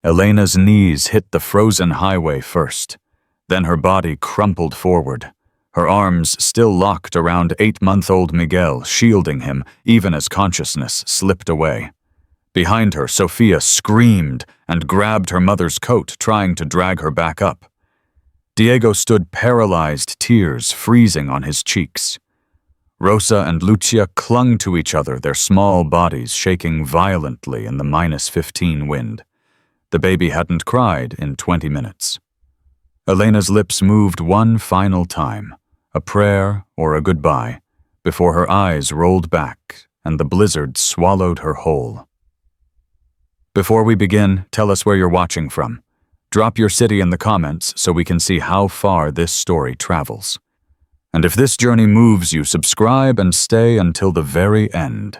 Elena's knees hit the frozen highway first. Then her body crumpled forward, her arms still locked around 8-month-old Miguel, shielding him even as consciousness slipped away. Behind her, Sophia screamed and grabbed her mother's coat, trying to drag her back up. Diego stood paralyzed, tears freezing on his cheeks. Rosa and Lucia clung to each other, their small bodies shaking violently in the -15 wind. The baby hadn't cried in 20 minutes. Elena's lips moved one final time, a prayer or a goodbye, before her eyes rolled back and the blizzard swallowed her whole. Before we begin, tell us where you're watching from. Drop your city in the comments so we can see how far this story travels. And if this journey moves you, subscribe and stay until the very end.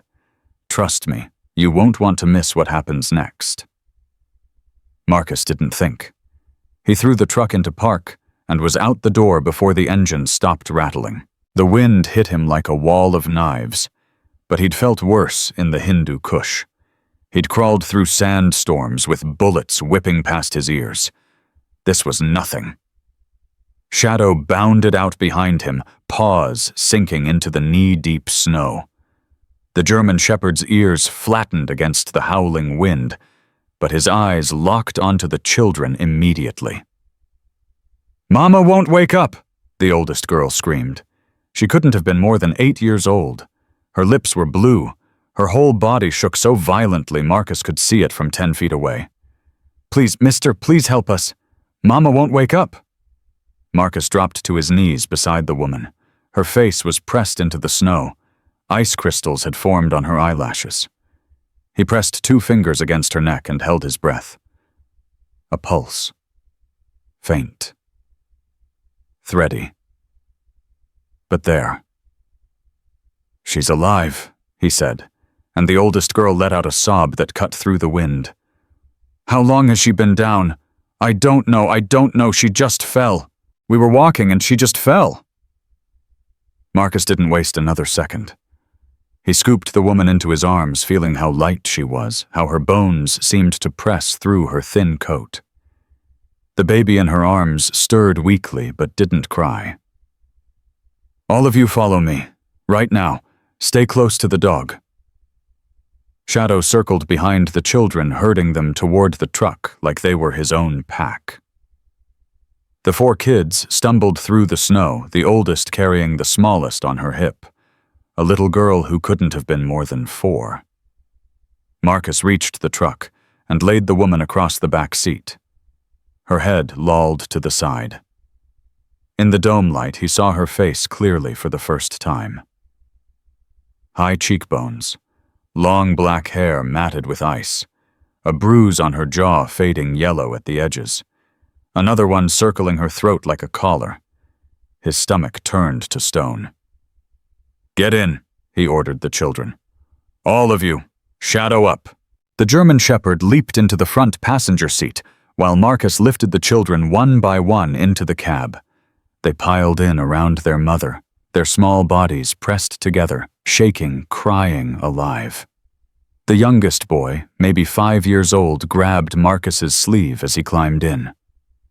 Trust me, you won't want to miss what happens next. Marcus didn't think. He threw the truck into park and was out the door before the engine stopped rattling. The wind hit him like a wall of knives, but he'd felt worse in the Hindu Kush. He'd crawled through sandstorms with bullets whipping past his ears. This was nothing. Shadow bounded out behind him, paws sinking into the knee-deep snow. The German shepherd's ears flattened against the howling wind, but his eyes locked onto the children immediately. "Mama won't wake up!" the oldest girl screamed. She couldn't have been more than 8 years old. Her lips were blue. Her whole body shook so violently Marcus could see it from 10 feet away. "Please, mister, please help us. Mama won't wake up." Marcus dropped to his knees beside the woman. Her face was pressed into the snow. Ice crystals had formed on her eyelashes. He pressed 2 fingers against her neck and held his breath. A pulse. Faint. Thready. But there. "She's alive," he said, and the oldest girl let out a sob that cut through the wind. "How long has she been down? I don't know, she just fell. We were walking and she just fell." Marcus didn't waste another second. He scooped the woman into his arms, feeling how light she was, how her bones seemed to press through her thin coat. The baby in her arms stirred weakly but didn't cry. "All of you follow me. Right now. Stay close to the dog." Shadow circled behind the children, herding them toward the truck like they were his own pack. The 4 kids stumbled through the snow, the oldest carrying the smallest on her hip, a little girl who couldn't have been more than 4. Marcus reached the truck and laid the woman across the back seat. Her head lolled to the side. In the dome light, he saw her face clearly for the first time. High cheekbones, long black hair matted with ice, a bruise on her jaw fading yellow at the edges, another one circling her throat like a collar. His stomach turned to stone. "Get in," he ordered the children. "All of you, shadow up." The German shepherd leaped into the front passenger seat, while Marcus lifted the children one by one into the cab. They piled in around their mother, their small bodies pressed together, shaking, crying alive. The youngest boy, maybe 5 years old, grabbed Marcus's sleeve as he climbed in.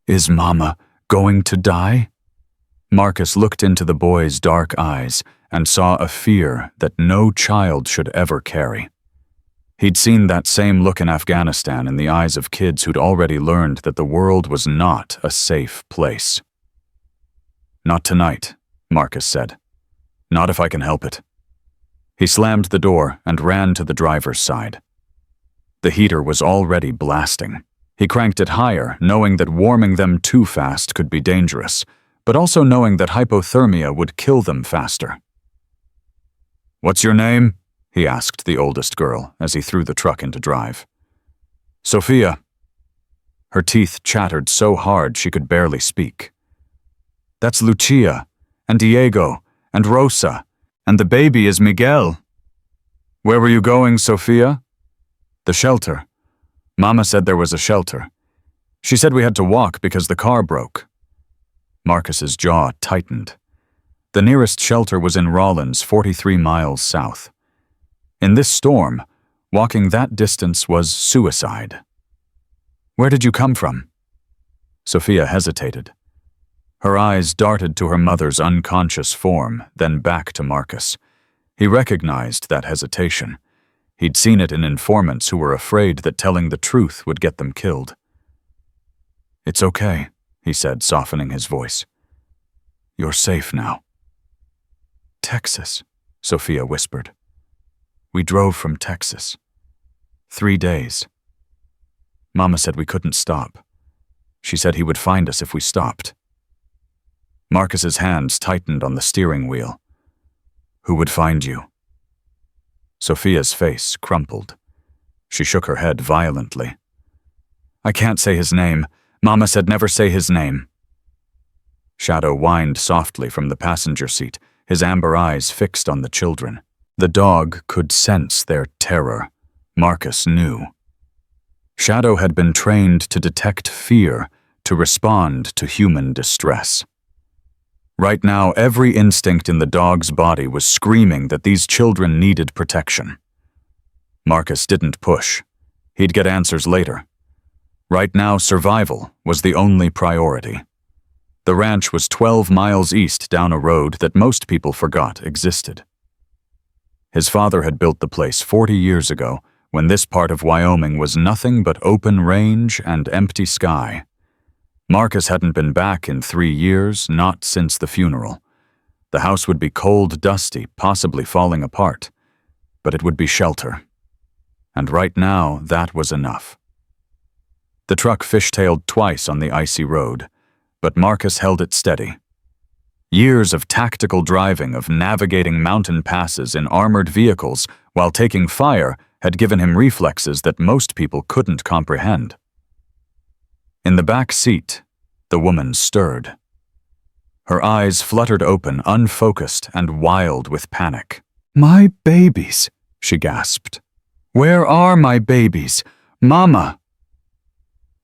"Is Mama going to die?" Marcus looked into the boy's dark eyes and saw a fear that no child should ever carry. He'd seen that same look in Afghanistan in the eyes of kids who'd already learned that the world was not a safe place. "Not tonight," Marcus said. "Not if I can help it." He slammed the door and ran to the driver's side. The heater was already blasting. He cranked it higher, knowing that warming them too fast could be dangerous, but also knowing that hypothermia would kill them faster. "What's your name?" he asked the oldest girl as he threw the truck into drive. "Sophia." Her teeth chattered so hard she could barely speak. "That's Lucia, and Diego, and Rosa, and the baby is Miguel." "Where were you going, Sophia?" "The shelter. Mama said there was a shelter. She said we had to walk because the car broke." Marcus's jaw tightened. The nearest shelter was in Rawlins, 43 miles south. In this storm, walking that distance was suicide. Where did you come from?" Sophia hesitated. Her eyes darted to her mother's unconscious form, then back to Marcus. He recognized that hesitation. He'd seen it in informants who were afraid that telling the truth would get them killed. "It's okay," he said, softening his voice. "You're safe now." "Texas," Sophia whispered. "We drove from Texas. 3 days. Mama said we couldn't stop. She said he would find us if we stopped." Marcus's hands tightened on the steering wheel. "Who would find you?" Sophia's face crumpled. She shook her head violently. "I can't say his name. Mama said never say his name." Shadow whined softly from the passenger seat, his amber eyes fixed on the children. The dog could sense their terror. Marcus knew. Shadow had been trained to detect fear, to respond to human distress. Right now, every instinct in the dog's body was screaming that these children needed protection. Marcus didn't push. He'd get answers later. Right now, survival was the only priority. The ranch was 12 miles east down a road that most people forgot existed. His father had built the place 40 years ago, when this part of Wyoming was nothing but open range and empty sky. Marcus hadn't been back in 3 years, not since the funeral. The house would be cold, dusty, possibly falling apart, but it would be shelter. And right now, that was enough. The truck fishtailed twice on the icy road, but Marcus held it steady. Years of tactical driving, of navigating mountain passes in armored vehicles while taking fire, had given him reflexes that most people couldn't comprehend. In the back seat, the woman stirred. Her eyes fluttered open, unfocused and wild with panic. "My babies," she gasped. "Where are my babies? Mama!"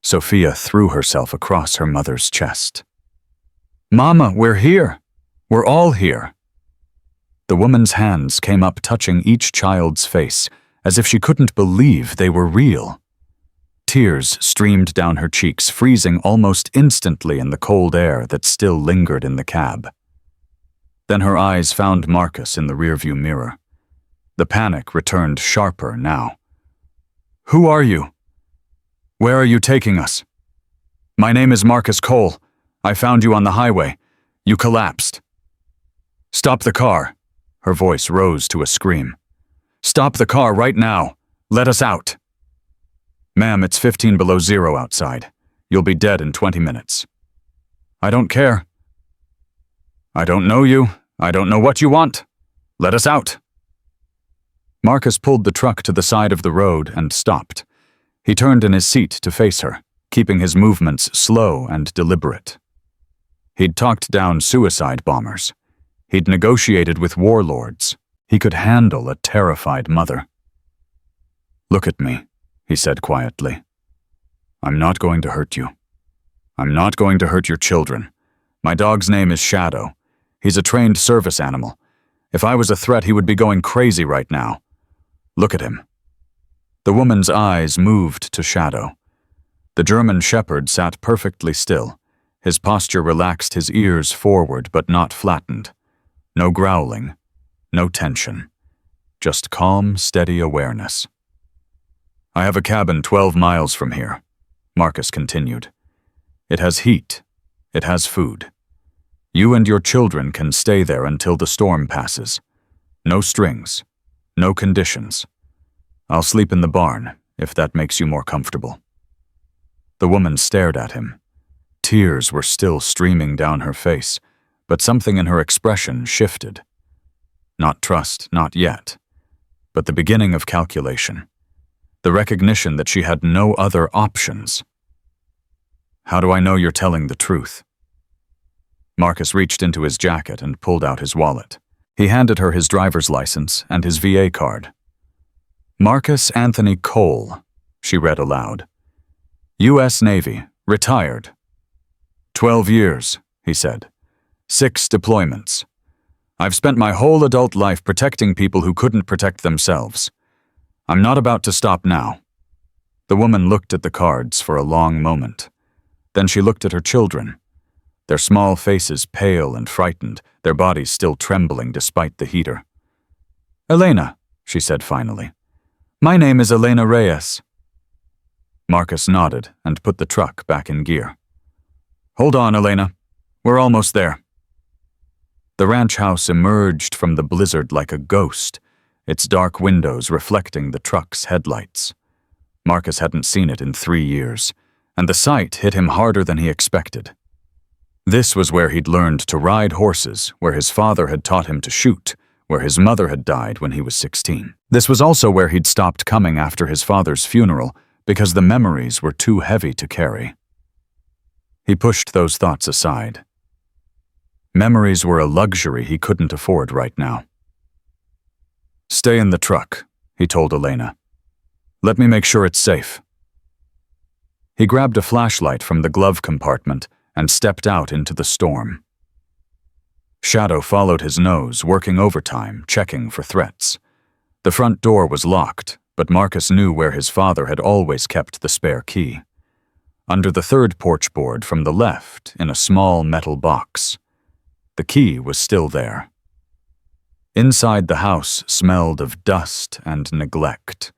Sophia threw herself across her mother's chest. "Mama, we're here. We're all here." The woman's hands came up, touching each child's face, as if she couldn't believe they were real. Tears streamed down her cheeks, freezing almost instantly in the cold air that still lingered in the cab. Then her eyes found Marcus in the rearview mirror. The panic returned sharper now. "Who are you? Where are you taking us?" "My name is Marcus Cole. I found you on the highway. You collapsed." "Stop the car." Her voice rose to a scream. "Stop the car right now. Let us out." "Ma'am, it's 15 below zero outside. You'll be dead in 20 minutes. "I don't care." "I don't know you. I don't know what you want. Let us out." Marcus pulled the truck to the side of the road and stopped. He turned in his seat to face her, keeping his movements slow and deliberate. He'd talked down suicide bombers. He'd negotiated with warlords. He could handle a terrified mother. "Look at me," he said quietly. "I'm not going to hurt you. I'm not going to hurt your children. My dog's name is Shadow. He's a trained service animal. If I was a threat, he would be going crazy right now. Look at him." The woman's eyes moved to Shadow. The German shepherd sat perfectly still. His posture relaxed, his ears forward but not flattened. No growling, no tension. Just calm, steady awareness. "I have a cabin 12 miles from here," Marcus continued. "It has heat. It has food. You and your children can stay there until the storm passes. No strings. No conditions. I'll sleep in the barn, if that makes you more comfortable." The woman stared at him. Tears were still streaming down her face, but something in her expression shifted. Not trust, not yet, but the beginning of calculation. The recognition that she had no other options. "How do I know you're telling the truth?" Marcus reached into his jacket and pulled out his wallet. He handed her his driver's license and his VA card. "Marcus Anthony Cole," she read aloud. "U.S. Navy, retired. 12 years, he said. 6 deployments. I've spent my whole adult life protecting people who couldn't protect themselves. I'm not about to stop now. The woman looked at the cards for a long moment. Then she looked at her children, their small faces pale and frightened, their bodies still trembling despite the heater. "Elena," she said finally. "My name is Elena Reyes." Marcus nodded and put the truck back in gear. "Hold on, Elena. We're almost there." The ranch house emerged from the blizzard like a ghost, its dark windows reflecting the truck's headlights. Marcus hadn't seen it in 3 years, and the sight hit him harder than he expected. This was where he'd learned to ride horses, where his father had taught him to shoot, where his mother had died when he was 16. This was also where he'd stopped coming after his father's funeral because the memories were too heavy to carry. He pushed those thoughts aside. Memories were a luxury he couldn't afford right now. "Stay in the truck," he told Elena. "Let me make sure it's safe." He grabbed a flashlight from the glove compartment and stepped out into the storm. Shadow followed his nose, working overtime, checking for threats. The front door was locked, but Marcus knew where his father had always kept the spare key. Under the third porch board from the left, in a small metal box. The key was still there. Inside the house smelled of dust and neglect,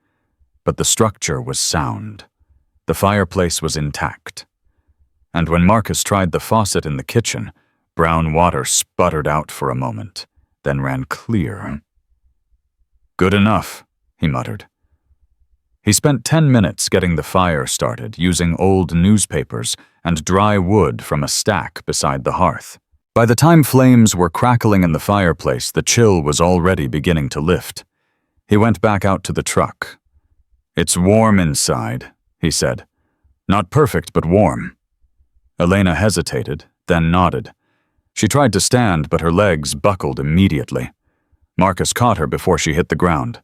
but the structure was sound. The fireplace was intact. And when Marcus tried the faucet in the kitchen, brown water sputtered out for a moment, then ran clear. "Good enough," he muttered. He spent 10 minutes getting the fire started using old newspapers and dry wood from a stack beside the hearth. By the time flames were crackling in the fireplace, the chill was already beginning to lift. He went back out to the truck. "It's warm inside," he said. "Not perfect, but warm." Elena hesitated, then nodded. She tried to stand, but her legs buckled immediately. Marcus caught her before she hit the ground.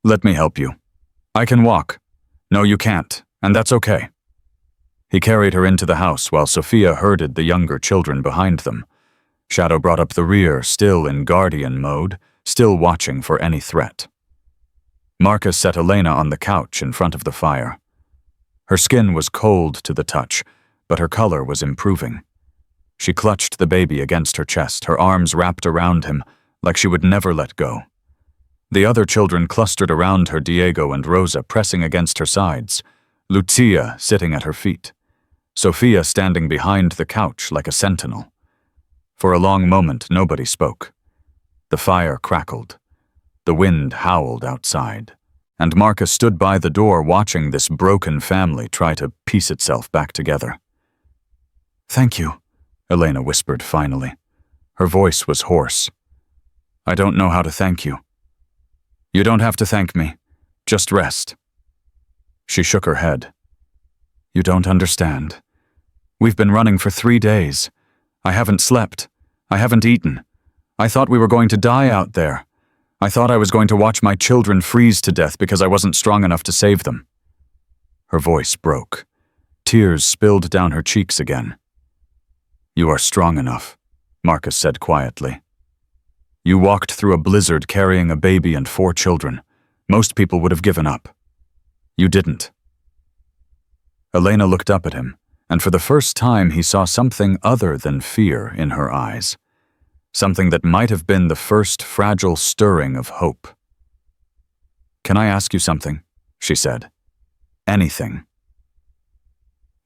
"Let me help you. I can walk." "No, you can't, and that's okay." He carried her into the house while Sophia herded the younger children behind them. Shadow brought up the rear, still in guardian mode, still watching for any threat. Marcus set Elena on the couch in front of the fire. Her skin was cold to the touch, but her color was improving. She clutched the baby against her chest, her arms wrapped around him, like she would never let go. The other children clustered around her, Diego and Rosa pressing against her sides, Lucia sitting at her feet, Sophia standing behind the couch like a sentinel. For a long moment, nobody spoke. The fire crackled. The wind howled outside, and Marcus stood by the door watching this broken family try to piece itself back together. "Thank you," Elena whispered finally. Her voice was hoarse. "I don't know how to thank you." "You don't have to thank me. Just rest." She shook her head. "You don't understand. We've been running for 3 days. I haven't slept. I haven't eaten. I thought we were going to die out there. I thought I was going to watch my children freeze to death because I wasn't strong enough to save them." Her voice broke. Tears spilled down her cheeks again. "You are strong enough," Marcus said quietly. "You walked through a blizzard carrying a baby and 4 children. Most people would have given up. You didn't." Elena looked up at him, and for the first time he saw something other than fear in her eyes. Something that might have been the first fragile stirring of hope. "Can I ask you something?" she said. "Anything."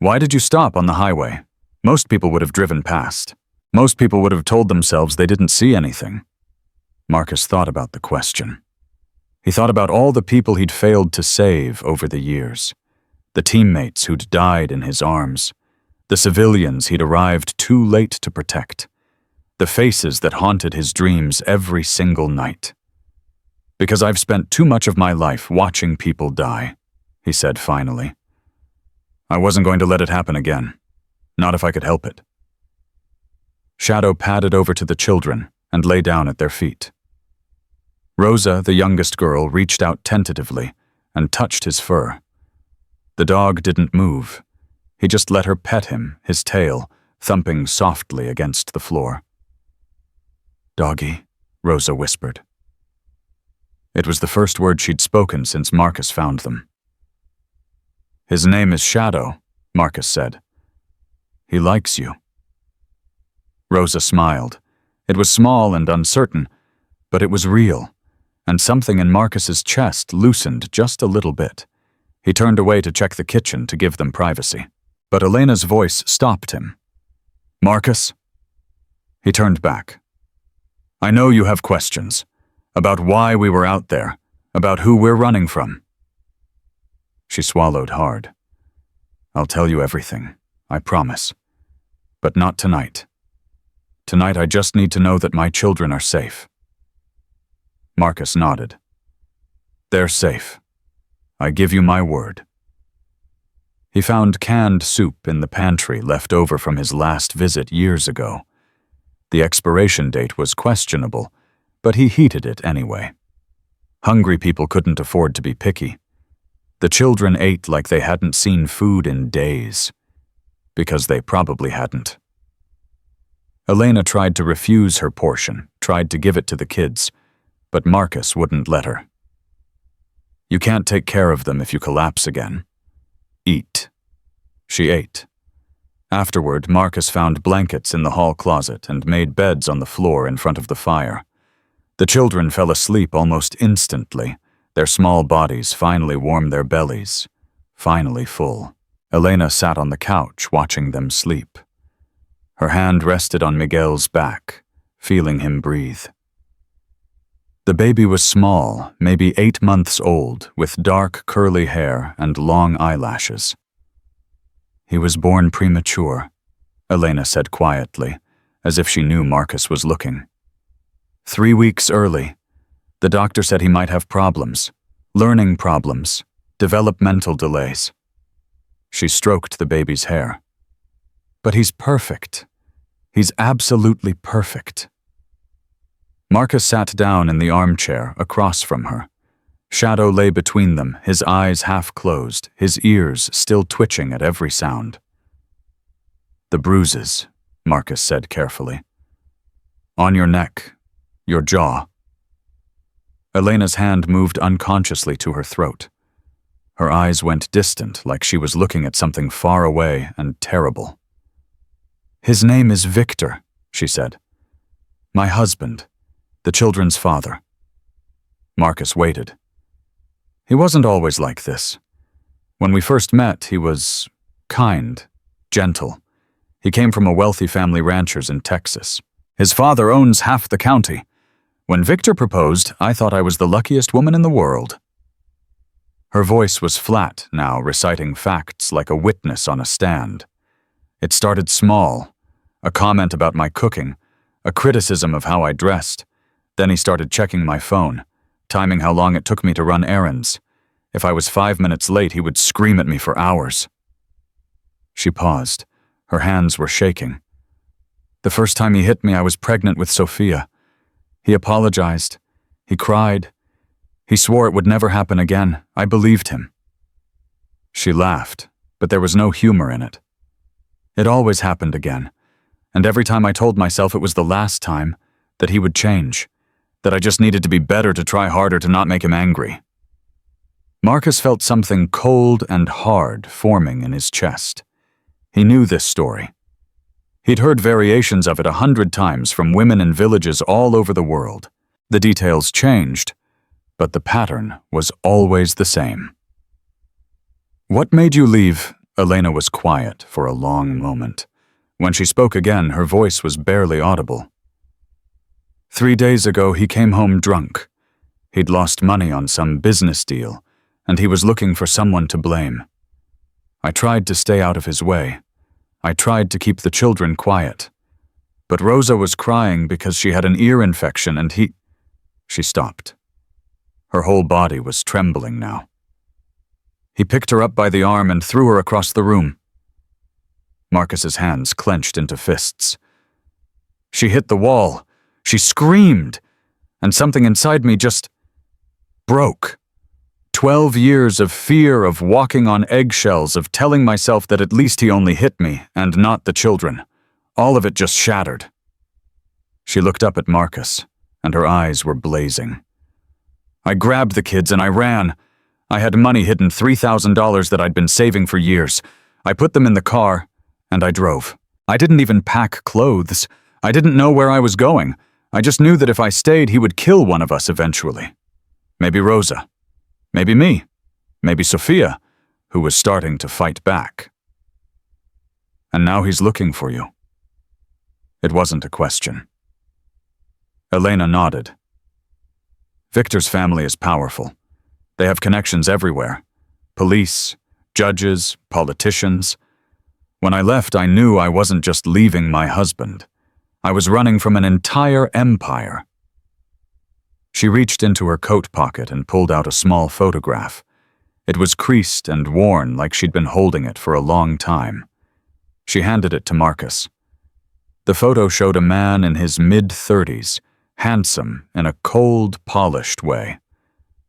"Why did you stop on the highway? Most people would have driven past. Most people would have told themselves they didn't see anything." Marcus thought about the question. He thought about all the people he'd failed to save over the years. The teammates who'd died in his arms. The civilians he'd arrived too late to protect. The faces that haunted his dreams every single night. "Because I've spent too much of my life watching people die," he said finally. "I wasn't going to let it happen again. Not if I could help it." Shadow padded over to the children and lay down at their feet. Rosa, the youngest girl, reached out tentatively and touched his fur. The dog didn't move. He just let her pet him, his tail thumping softly against the floor. "Doggy," Rosa whispered. It was the first word she'd spoken since Marcus found them. His name is Shadow, Marcus said. He likes you. Rosa smiled. It was small and uncertain, but it was real, and something in Marcus's chest loosened just a little bit. He turned away to check the kitchen to give them privacy. But Elena's voice stopped him. Marcus? He turned back. I know you have questions about why we were out there, about who we're running from. She swallowed hard. I'll tell you everything, I promise. But not tonight. Tonight I just need to know that my children are safe. Marcus nodded. They're safe. I give you my word. He found canned soup in the pantry left over from his last visit years ago. The expiration date was questionable, but he heated it anyway. Hungry people couldn't afford to be picky. The children ate like they hadn't seen food in days, because they probably hadn't. Elena tried to refuse her portion, tried to give it to the kids, but Marcus wouldn't let her. You can't take care of them if you collapse again. Eat. She ate. Afterward, Marcus found blankets in the hall closet and made beds on the floor in front of the fire. The children fell asleep almost instantly. Their small bodies finally warmed their bellies, finally full. Elena sat on the couch watching them sleep. Her hand rested on Miguel's back, feeling him breathe. The baby was small, maybe 8 months old, with dark curly hair and long eyelashes. He was born premature, Elena said quietly, as if she knew Marcus was looking. 3 weeks early. The doctor said he might have problems, learning problems, developmental delays. She stroked the baby's hair. But he's perfect. He's absolutely perfect. Marcus sat down in the armchair across from her. Shadow lay between them, his eyes half closed, his ears still twitching at every sound. The bruises, Marcus said carefully. On your neck, your jaw. Elena's hand moved unconsciously to her throat. Her eyes went distant, like she was looking at something far away and terrible. His name is Victor, she said. My husband. The children's father. Marcus waited. He wasn't always like this. When we first met, he was kind, gentle. He came from a wealthy family ranchers in Texas. His father owns half the county. When Victor proposed, I thought I was the luckiest woman in the world. Her voice was flat now, reciting facts like a witness on a stand. It started small, a comment about my cooking, a criticism of how I dressed. Then he started checking my phone, timing how long it took me to run errands. If I was 5 minutes late, he would scream at me for hours. She paused. Her hands were shaking. The first time he hit me, I was pregnant with Sophia. He apologized. He cried. He swore it would never happen again. I believed him. She laughed, but there was no humor in it. It always happened again, and every time I told myself it was the last time, that he would change, that I just needed to be better to try harder to not make him angry. Marcus felt something cold and hard forming in his chest. He knew this story. He'd heard variations of it 100 times from women in villages all over the world. The details changed, but the pattern was always the same. What made you leave? Elena was quiet for a long moment. When she spoke again, her voice was barely audible. 3 days ago, he came home drunk. He'd lost money on some business deal, and he was looking for someone to blame. I tried to stay out of his way. I tried to keep the children quiet. But Rosa was crying because she had an ear infection and he... She stopped. Her whole body was trembling now. He picked her up by the arm and threw her across the room. Marcus's hands clenched into fists. She hit the wall. She screamed, and something inside me just broke. 12 years of fear, of walking on eggshells, of telling myself that at least he only hit me and not the children. All of it just shattered. She looked up at Marcus, and her eyes were blazing. I grabbed the kids and I ran. I had money hidden, $3,000 that I'd been saving for years. I put them in the car, and I drove. I didn't even pack clothes. I didn't know where I was going. I just knew that if I stayed, he would kill one of us eventually. Maybe Rosa. Maybe me. Maybe Sophia, who was starting to fight back. And now he's looking for you. It wasn't a question. Elena nodded. Victor's family is powerful. They have connections everywhere. Police, judges, politicians. When I left, I knew I wasn't just leaving my husband. I was running from an entire empire. She reached into her coat pocket and pulled out a small photograph. It was creased and worn like she'd been holding it for a long time. She handed it to Marcus. The photo showed a man in his mid-30s, handsome in a cold, polished way.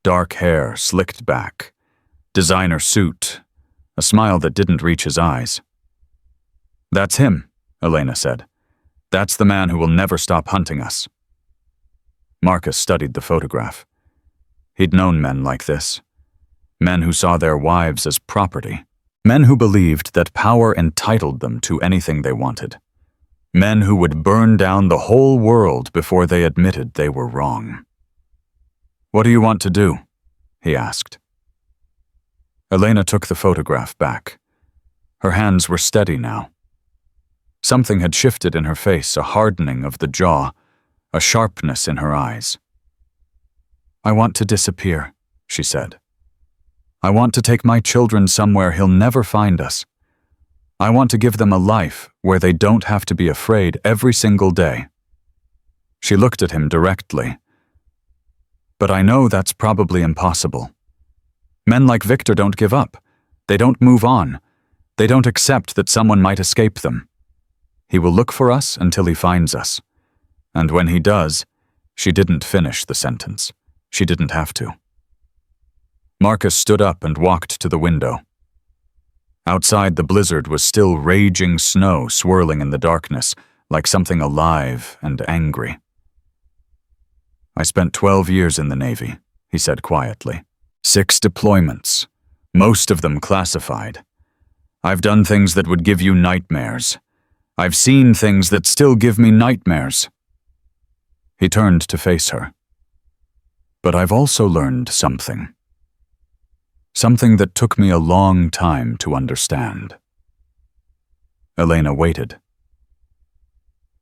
Dark hair slicked back, designer suit, a smile that didn't reach his eyes. "That's him," Elena said. "That's the man who will never stop hunting us." Marcus studied the photograph. He'd known men like this. Men who saw their wives as property. Men who believed that power entitled them to anything they wanted. Men who would burn down the whole world before they admitted they were wrong. "What do you want to do?" he asked. Elena took the photograph back. Her hands were steady now. Something had shifted in her face, a hardening of the jaw, a sharpness in her eyes. "I want to disappear," she said. "I want to take my children somewhere he'll never find us. I want to give them a life where they don't have to be afraid every single day." She looked at him directly. "But I know that's probably impossible. Men like Victor don't give up. They don't move on. They don't accept that someone might escape them. He will look for us until he finds us. And when he does," she didn't finish the sentence. She didn't have to. Marcus stood up and walked to the window. Outside, the blizzard was still raging snow swirling in the darkness, like something alive and angry. "I spent 12 years in the Navy," he said quietly. 6 deployments, most of them classified. I've done things that would give you nightmares. I've seen things that still give me nightmares." He turned to face her. "But I've also learned something. Something that took me a long time to understand." Elena waited.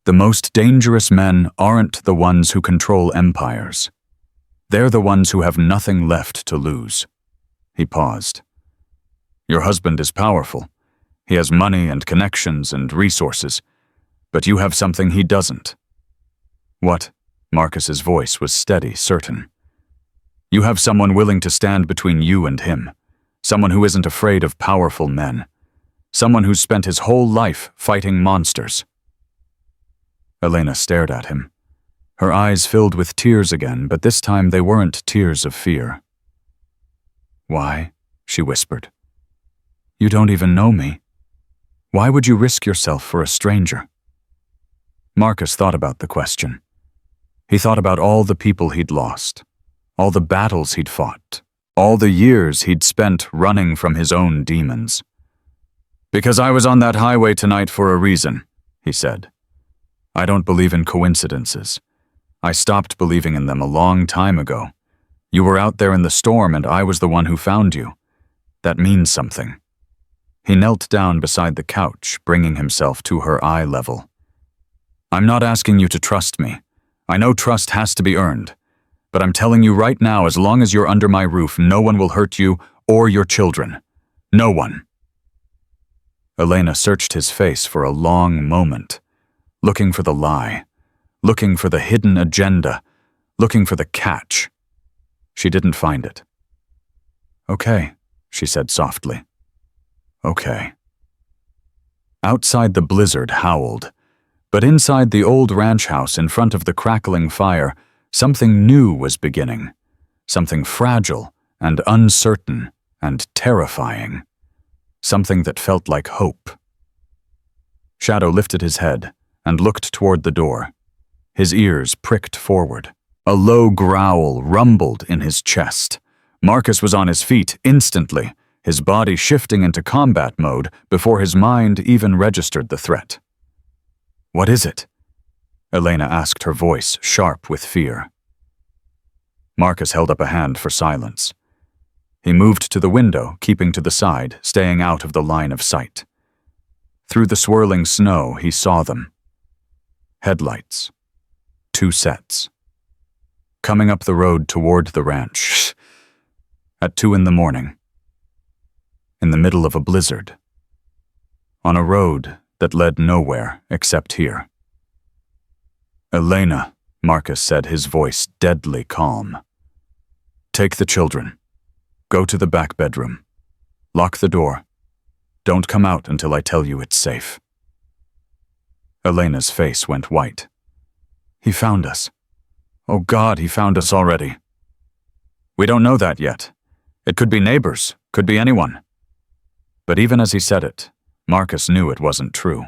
"The most dangerous men aren't the ones who control empires. They're the ones who have nothing left to lose." He paused. "Your husband is powerful. He has money and connections and resources, but you have something he doesn't." "What?" Marcus's voice was steady, certain. "You have someone willing to stand between you and him. Someone who isn't afraid of powerful men. Someone who's spent his whole life fighting monsters." Elena stared at him. Her eyes filled with tears again, but this time they weren't tears of fear. "Why?" she whispered. "You don't even know me. Why would you risk yourself for a stranger?" Marcus thought about the question. He thought about all the people he'd lost, all the battles he'd fought, all the years he'd spent running from his own demons. "Because I was on that highway tonight for a reason," he said. "I don't believe in coincidences. I stopped believing in them a long time ago. You were out there in the storm and I was the one who found you. That means something." He knelt down beside the couch, bringing himself to her eye level. "I'm not asking you to trust me. I know trust has to be earned. But I'm telling you right now, as long as you're under my roof, no one will hurt you or your children. No one." Elena searched his face for a long moment, looking for the lie, looking for the hidden agenda, looking for the catch. She didn't find it. "Okay," she said softly. "Okay." Outside, the blizzard howled, but inside the old ranch house in front of the crackling fire, something new was beginning, something fragile and uncertain and terrifying, something that felt like hope. Shadow lifted his head and looked toward the door. His ears pricked forward. A low growl rumbled in his chest, Marcus was on his feet instantly, his body shifting into combat mode before his mind even registered the threat. "What is it?" Elena asked, her voice sharp with fear. Marcus held up a hand for silence. He moved to the window, keeping to the side, staying out of the line of sight. Through the swirling snow, he saw them. Headlights. 2 sets. Coming up the road toward the ranch. At 2 a.m. In the middle of a blizzard. On a road that led nowhere except here. "Elena," Marcus said, his voice deadly calm. "Take the children. Go to the back bedroom. Lock the door. Don't come out until I tell you it's safe." Elena's face went white. "He found us. Oh God, he found us already." "We don't know that yet. It could be neighbors, could be anyone." But even as he said it, Marcus knew it wasn't true.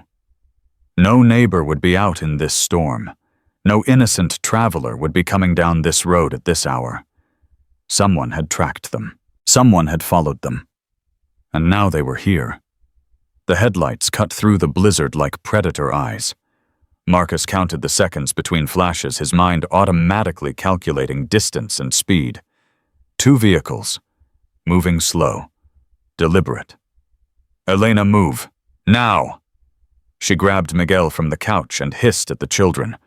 No neighbor would be out in this storm. No innocent traveler would be coming down this road at this hour. Someone had tracked them. Someone had followed them. And now they were here. The headlights cut through the blizzard like predator eyes. Marcus counted the seconds between flashes, his mind automatically calculating distance and speed. 2 vehicles. Moving slow. Deliberate. "Elena, move. Now!" She grabbed Miguel from the couch and hissed at the children.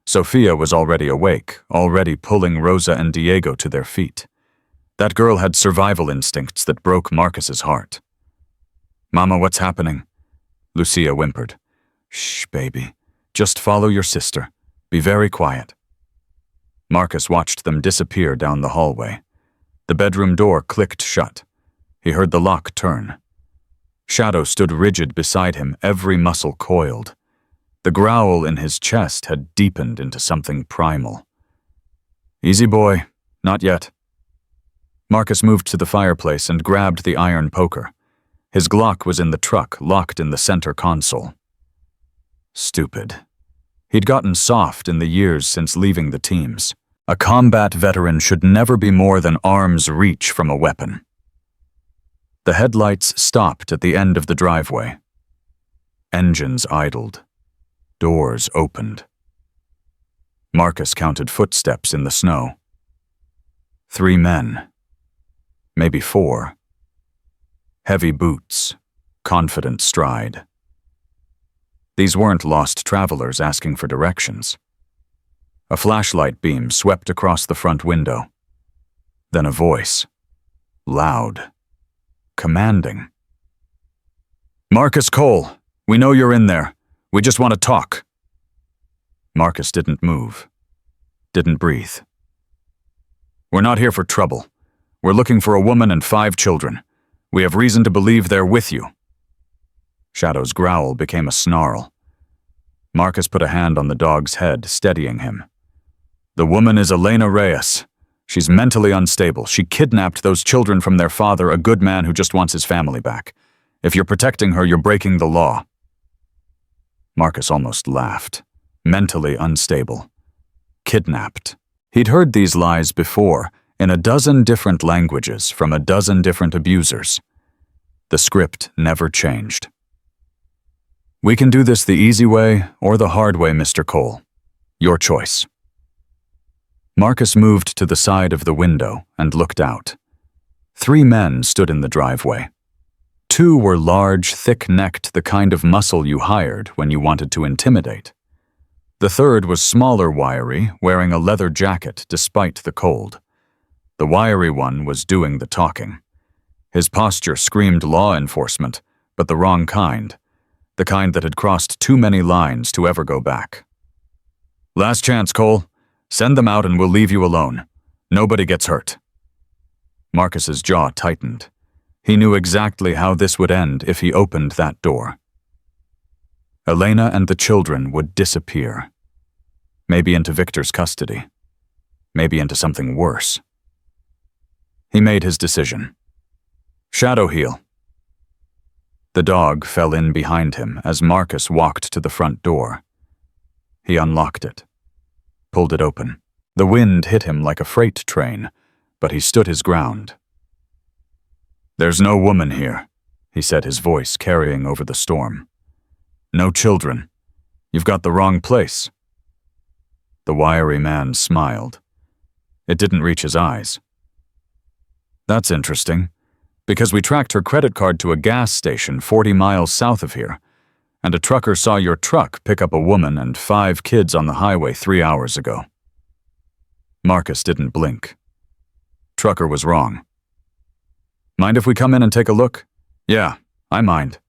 Sofia was already awake, already pulling Rosa and Diego to their feet. That girl had survival instincts that broke Marcus's heart. "Mama, what's happening?" Lucia whimpered. "Shh, baby. Just follow your sister. Be very quiet." Marcus watched them disappear down the hallway. The bedroom door clicked shut. He heard the lock turn. Shadow stood rigid beside him, every muscle coiled. The growl in his chest had deepened into something primal. "Easy, boy. Not yet." Marcus moved to the fireplace and grabbed the iron poker. His Glock was in the truck, locked in the center console. Stupid. He'd gotten soft in the years since leaving the teams. A combat veteran should never be more than arm's reach from a weapon. The headlights stopped at the end of the driveway. Engines idled. Doors opened. Marcus counted footsteps in the snow. 3 men. Maybe 4. Heavy boots, confident stride. These weren't lost travelers asking for directions. A flashlight beam swept across the front window. Then a voice. Loud. Commanding. "Marcus Cole, we know you're in there. We just want to talk." Marcus didn't move. Didn't breathe. "We're not here for trouble. We're looking for a woman and 5 children. We have reason to believe they're with you." Shadow's growl became a snarl. Marcus put a hand on the dog's head, steadying him. "The woman is Elena Reyes. She's mentally unstable. She kidnapped those children from their father, a good man who just wants his family back. If you're protecting her, you're breaking the law." Marcus almost laughed. Mentally unstable. Kidnapped. He'd heard these lies before, in a dozen different languages from a dozen different abusers. The script never changed. "We can do this the easy way or the hard way, Mr. Cole. Your choice." Marcus moved to the side of the window and looked out. 3 men stood in the driveway. 2 were large, thick-necked, the kind of muscle you hired when you wanted to intimidate. The 3rd was smaller, wiry, wearing a leather jacket despite the cold. The wiry one was doing the talking. His posture screamed law enforcement, but the wrong kind. The kind that had crossed too many lines to ever go back. "Last chance, Cole. Send them out and we'll leave you alone. Nobody gets hurt." Marcus's jaw tightened. He knew exactly how this would end if he opened that door. Elena and the children would disappear. Maybe into Victor's custody. Maybe into something worse. He made his decision. "Shadow heel." The dog fell in behind him as Marcus walked to the front door. He unlocked it. Pulled it open. The wind hit him like a freight train. but he stood his ground. "There's no woman here," he said, his voice carrying over the storm. "No children. You've got the wrong place." The wiry man smiled. It didn't reach his eyes. "That's interesting, because we tracked her credit card to a gas station 40 miles south of here, and a trucker saw your truck pick up a woman and 5 kids on the highway 3 hours ago." Marcus didn't blink. Trucker was wrong. "Mind if we come in and take a look?" "Yeah, I mind."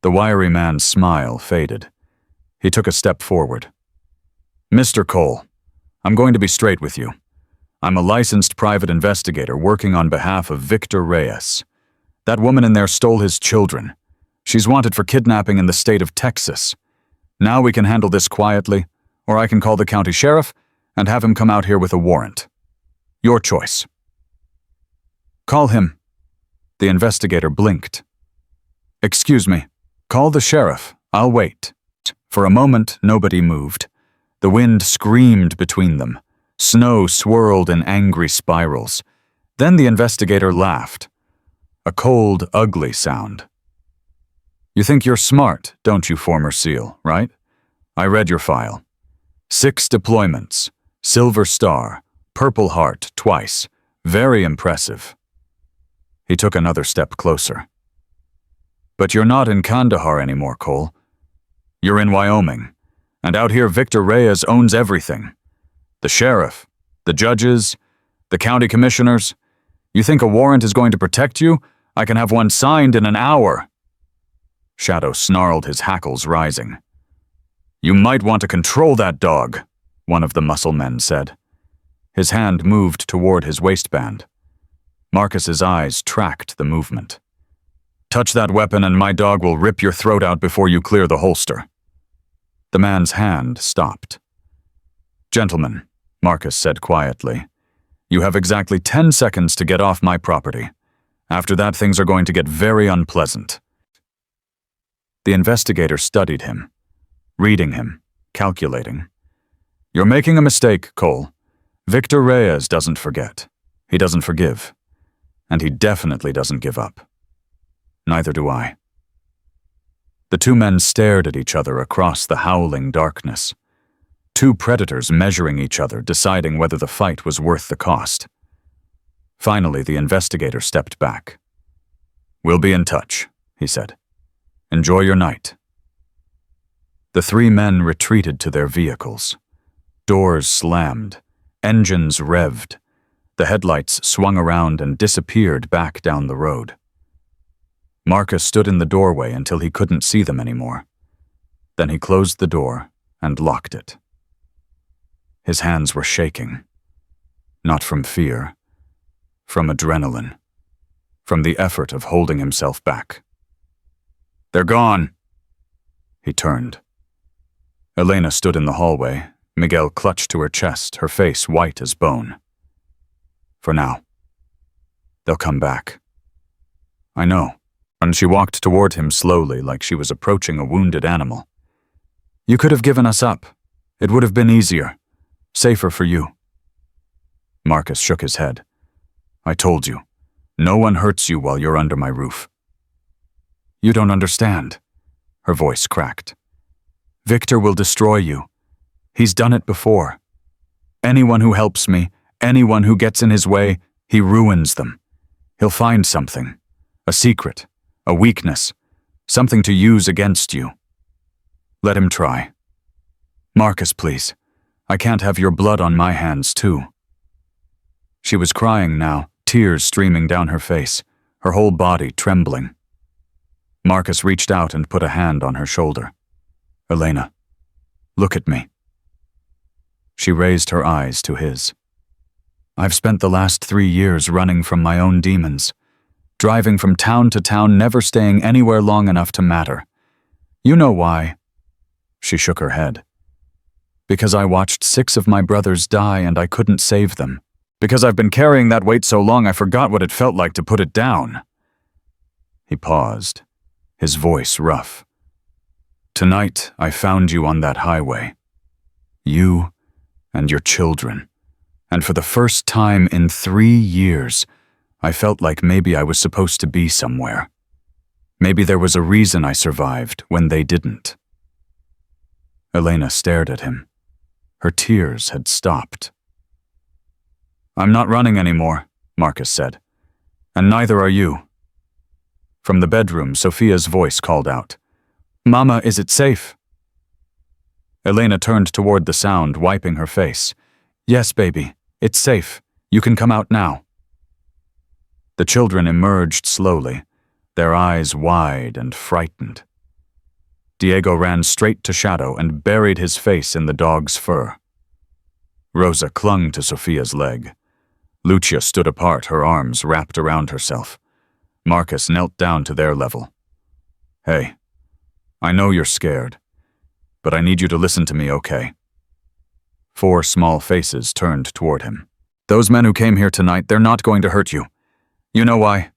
The wiry man's smile faded. He took a step forward. "Mr. Cole, I'm going to be straight with you. I'm a licensed private investigator working on behalf of Victor Reyes. That woman in there stole his children. She's wanted for kidnapping in the state of Texas. Now we can handle this quietly, or I can call the county sheriff and have him come out here with a warrant. Your choice." "Call him." The investigator blinked. "Excuse me. Call the sheriff. I'll wait." For a moment, nobody moved. The wind screamed between them. Snow swirled in angry spirals. Then the investigator laughed. A cold, ugly sound. "You think you're smart, don't you, former SEAL, right? I read your file. 6 deployments, Silver Star, Purple Heart twice. Very impressive." He took another step closer. "But you're not in Kandahar anymore, Cole. You're in Wyoming, and out here Victor Reyes owns everything. The sheriff, the judges, the county commissioners. You think a warrant is going to protect you? I can have one signed in an hour." Shadow snarled, his hackles rising. "You might want to control that dog," one of the muscle men said. His hand moved toward his waistband. Marcus's eyes tracked the movement. "Touch that weapon and my dog will rip your throat out before you clear the holster." The man's hand stopped. "Gentlemen," Marcus said quietly, "you have exactly 10 seconds to get off my property. After that, things are going to get very unpleasant." The investigator studied him, reading him, calculating. "You're making a mistake, Cole. Victor Reyes doesn't forget. He doesn't forgive. And he definitely doesn't give up. Neither do I." The two men stared at each other across the howling darkness. 2 predators measuring each other, deciding whether the fight was worth the cost. Finally, the investigator stepped back. "We'll be in touch," he said. "Enjoy your night." The 3 men retreated to their vehicles. Doors slammed, engines revved. The headlights swung around and disappeared back down the road. Marcus stood in the doorway until he couldn't see them anymore. Then he closed the door and locked it. His hands were shaking. Not from fear, from adrenaline, from the effort of holding himself back. "They're gone." He turned. Elena stood in the hallway, Miguel clutched to her chest, her face white as bone. "For now. They'll come back." "I know." And she walked toward him slowly, like she was approaching a wounded animal. "You could have given us up. It would have been easier. Safer for you." Marcus shook his head. "I told you. No one hurts you while you're under my roof." "You don't understand." Her voice cracked. "Victor will destroy you. He's done it before. Anyone who helps me, anyone who gets in his way, he ruins them. He'll find something. A secret. A weakness. Something to use against you. Let him try. Marcus, please. I can't have your blood on my hands, too." She was crying now, tears streaming down her face, her whole body trembling. Marcus reached out and put a hand on her shoulder. "Elena, look at me." She raised her eyes to his. "I've spent the last 3 years running from my own demons, driving from town to town, never staying anywhere long enough to matter. You know why." She shook her head. "Because I watched 6 of my brothers die and I couldn't save them. Because I've been carrying that weight so long I forgot what it felt like to put it down." He paused, his voice rough. "Tonight I found you on that highway. You and your children, And for the first time in 3 years, I felt like maybe I was supposed to be somewhere. Maybe there was a reason I survived when they didn't. Elena stared at him. Her tears had stopped. "I'm not running anymore," Marcus said. "And neither are you." From the bedroom, Sophia's voice called out, "Mama, is it safe?" Elena turned toward the sound, wiping her face. "Yes, baby, it's safe. You can come out now." The children emerged slowly, their eyes wide and frightened. Diego ran straight to Shadow and buried his face in the dog's fur. Rosa clung to Sophia's leg. Lucia stood apart, her arms wrapped around herself. Marcus knelt down to their level. "Hey, I know you're scared, but I need you to listen to me, okay?" 4 small faces turned toward him. "Those men who came here tonight, they're not going to hurt you. You know why?"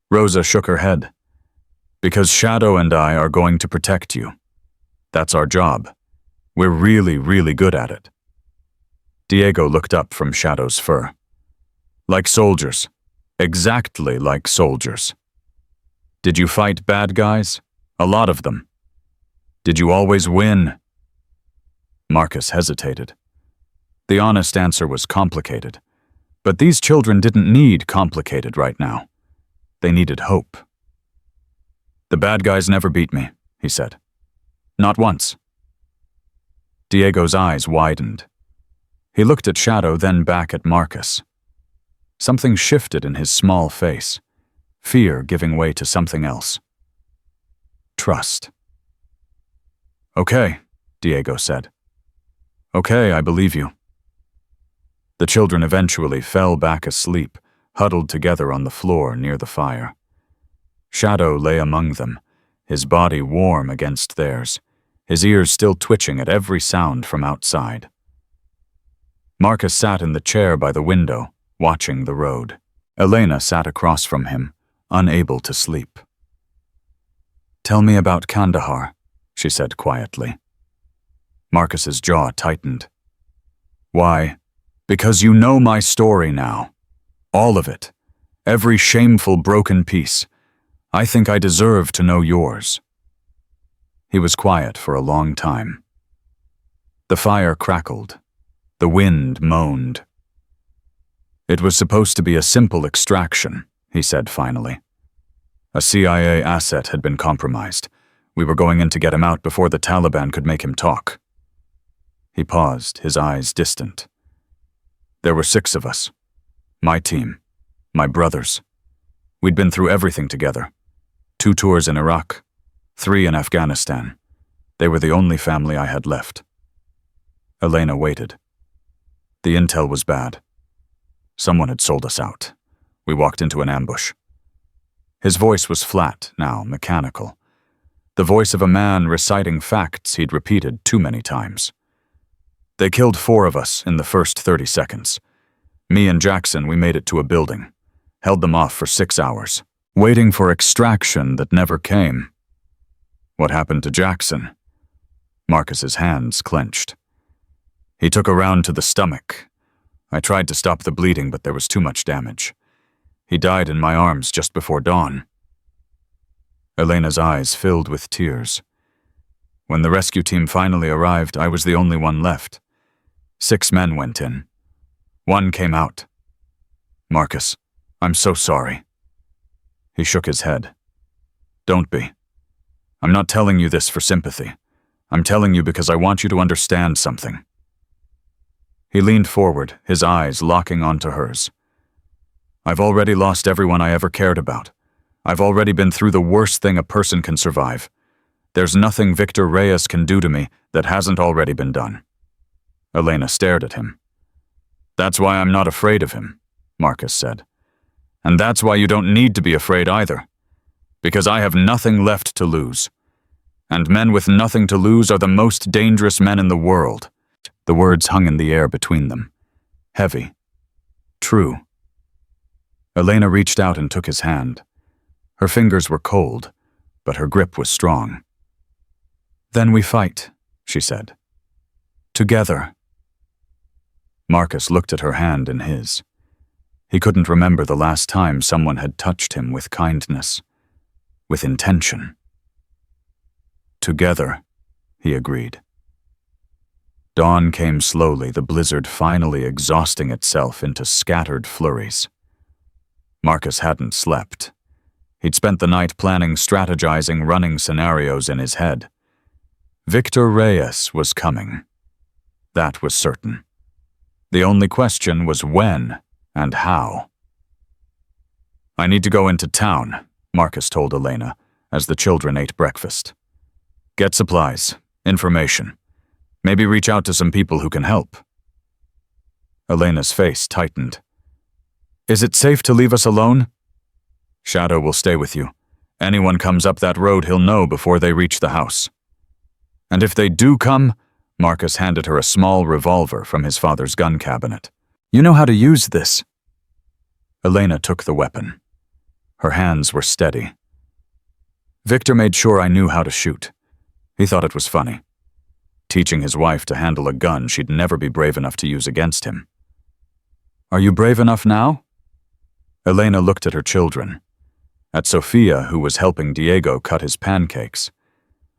Rosa shook her head. "Because Shadow and I are going to protect you. That's our job. We're really, really good at it." Diego looked up from Shadow's fur. "Like soldiers. Exactly like soldiers. Did you fight bad guys? A lot of them. Did you always win?" Marcus hesitated. The honest answer was complicated. But these children didn't need complicated right now. They needed hope. "The bad guys never beat me," he said. "Not once." Diego's eyes widened. He looked at Shadow, then back at Marcus. Something shifted in his small face, fear giving way to something else. Trust. "Okay," Diego said. "Okay, I believe you." The children eventually fell back asleep, huddled together on the floor near the fire. Shadow lay among them, his body warm against theirs, his ears still twitching at every sound from outside. Marcus sat in the chair by the window, watching the road. Elena sat across from him, unable to sleep. "Tell me about Kandahar," she said quietly. Marcus's jaw tightened. "Why? Because you know my story now. All of it. Every shameful broken piece. I think I deserve to know yours." He was quiet for a long time. The fire crackled. The wind moaned. "It was supposed to be a simple extraction," he said finally. "A CIA asset had been compromised. We were going in to get him out before the Taliban could make him talk." He paused, his eyes distant. "There were 6 of us. My team. My brothers. We'd been through everything together. 2 tours in Iraq, 3 in Afghanistan. They were the only family I had left." Elena waited. "The intel was bad. Someone had sold us out. We walked into an ambush." His voice was flat, now mechanical. The voice of a man reciting facts he'd repeated too many times. "They killed 4 of us in the first 30 seconds. Me and Jackson, we made it to a building. Held them off for 6 hours, waiting for extraction that never came." "What happened to Jackson?" Marcus's hands clenched. "He took a round to the stomach. I tried to stop the bleeding, but there was too much damage. He died in my arms just before dawn." Elena's eyes filled with tears. "When the rescue team finally arrived, I was the only one left. 6 men went in. 1 came out. Marcus, I'm so sorry." He shook his head. "Don't be. I'm not telling you this for sympathy. I'm telling you because I want you to understand something." He leaned forward, his eyes locking onto hers. "I've already lost everyone I ever cared about. I've already been through the worst thing a person can survive. There's nothing Victor Reyes can do to me that hasn't already been done." Elena stared at him. "That's why I'm not afraid of him," Marcus said. "And that's why you don't need to be afraid either. Because I have nothing left to lose. And men with nothing to lose are the most dangerous men in the world." The words hung in the air between them. Heavy. True. Elena reached out and took his hand. Her fingers were cold, but her grip was strong. "Then we fight," she said. "Together." Marcus looked at her hand in his. He couldn't remember the last time someone had touched him with kindness, with intention. Together, he agreed. Dawn came slowly, the blizzard finally exhausting itself into scattered flurries. Marcus hadn't slept. He'd spent the night planning, strategizing, running scenarios in his head. Victor Reyes was coming. That was certain. The only question was when and how. "I need to go into town," Marcus told Elena, as the children ate breakfast. "Get supplies, information. Maybe reach out to some people who can help." Elena's face tightened. "Is it safe to leave us alone?" "Shadow will stay with you. Anyone comes up that road, he'll know before they reach the house." "And if they do come," Marcus handed her a small revolver from his father's gun cabinet. "You know how to use this." Elena took the weapon. Her hands were steady. "Victor made sure I knew how to shoot. He thought it was funny. Teaching his wife to handle a gun she'd never be brave enough to use against him." "Are you brave enough now?" Elena looked at her children. At Sofia, who was helping Diego cut his pancakes.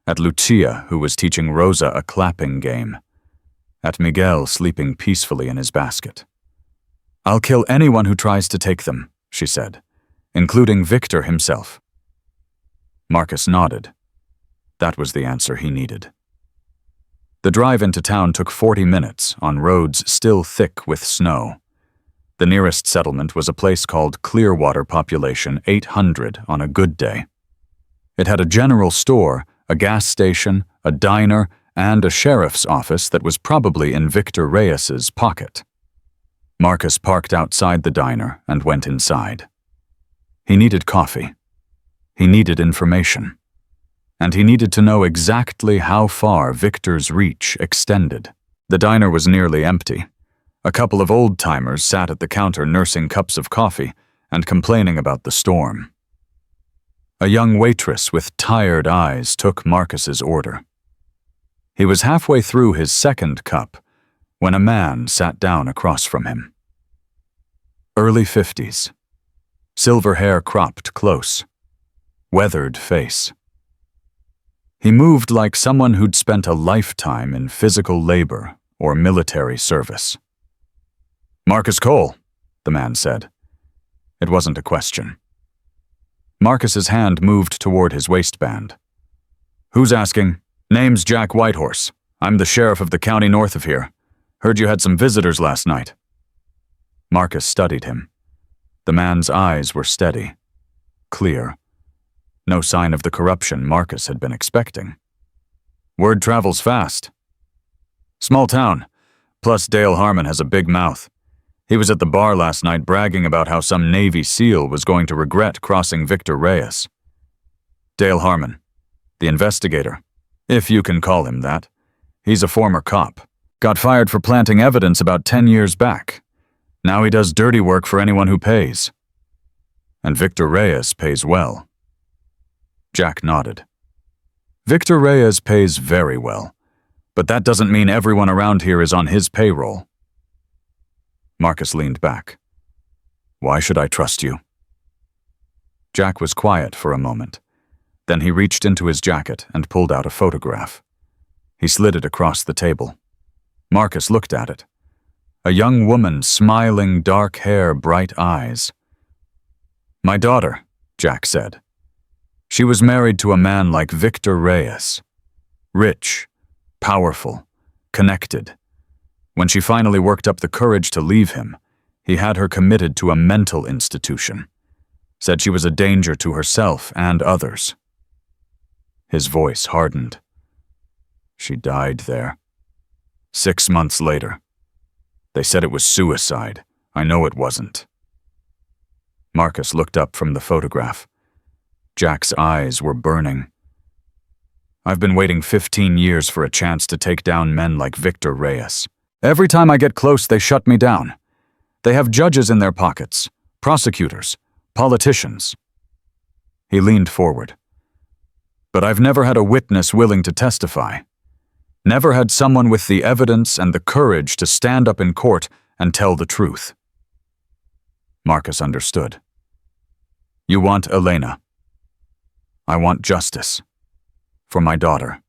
At Lucia, who was teaching Rosa a clapping game. At Miguel sleeping peacefully in his basket. "I'll kill anyone who tries to take them," she said, "including Victor himself." Marcus nodded. That was the answer he needed. The drive into town took 40 minutes on roads still thick with snow. The nearest settlement was a place called Clearwater, population 800 on a good day. It had a general store, a gas station, a diner, and a sheriff's office that was probably in Victor Reyes's pocket. Marcus parked outside the diner and went inside. He needed coffee. He needed information. And he needed to know exactly how far Victor's reach extended. The diner was nearly empty. A couple of old-timers sat at the counter nursing cups of coffee and complaining about the storm. A young waitress with tired eyes took Marcus's order. He was halfway through his second cup when a man sat down across from him. Early 50s. Silver hair cropped close. Weathered face. He moved like someone who'd spent a lifetime in physical labor or military service. "Marcus Cole," the man said. It wasn't a question. Marcus's hand moved toward his waistband. "Who's asking? Name's Jack Whitehorse. I'm the sheriff of the county north of here. Heard you had some visitors last night." Marcus studied him. The man's eyes were steady, clear. No sign of the corruption Marcus had been expecting. "Word travels fast." "Small town. Plus Dale Harmon has a big mouth. He was at the bar last night bragging about how some Navy SEAL was going to regret crossing Victor Reyes." "Dale Harmon. The investigator. If you can call him that. He's a former cop. Got fired for planting evidence about 10 years back. Now he does dirty work for anyone who pays. And Victor Reyes pays well." Jack nodded. "Victor Reyes pays very well, but that doesn't mean everyone around here is on his payroll." Marcus leaned back. "Why should I trust you?" Jack was quiet for a moment. Then he reached into his jacket and pulled out a photograph. He slid it across the table. Marcus looked at it. A young woman, smiling, dark hair, bright eyes. "My daughter," Jack said. "She was married to a man like Victor Reyes. Rich, powerful, connected. When she finally worked up the courage to leave him, he had her committed to a mental institution. Said she was a danger to herself and others." His voice hardened. "She died there. 6 months later. They said it was suicide. I know it wasn't." Marcus looked up from the photograph. Jack's eyes were burning. "I've been waiting 15 years for a chance to take down men like Victor Reyes. Every time I get close, they shut me down. They have judges in their pockets, prosecutors, politicians." He leaned forward. "But I've never had a witness willing to testify. Never had someone with the evidence and the courage to stand up in court and tell the truth. Marcus understood. You want Elena. I want justice. For my daughter.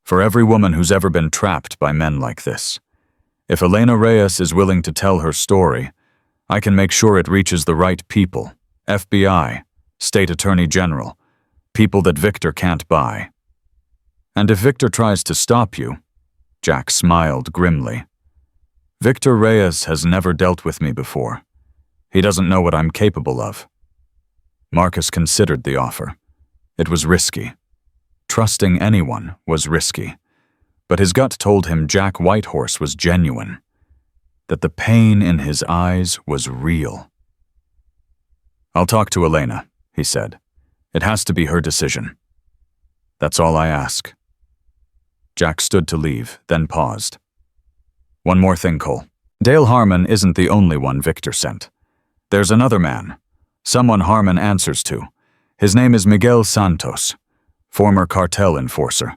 For every woman who's ever been trapped by men like this. If Elena Reyes is willing to tell her story, I can make sure it reaches the right people. FBI, State Attorney General, people that Victor can't buy. And if Victor tries to stop you, Jack smiled grimly. Victor Reyes has never dealt with me before. He doesn't know what I'm capable of. Marcus considered the offer. It was risky. Trusting anyone was risky. But his gut told him Jack Whitehorse was genuine. That the pain in his eyes was real. I'll talk to Elena, he said. It has to be her decision. That's all I ask. Jack stood to leave, then paused. One more thing, Cole. Dale Harmon isn't the only one Victor sent. There's another man, someone Harmon answers to. His name is Miguel Santos, former cartel enforcer.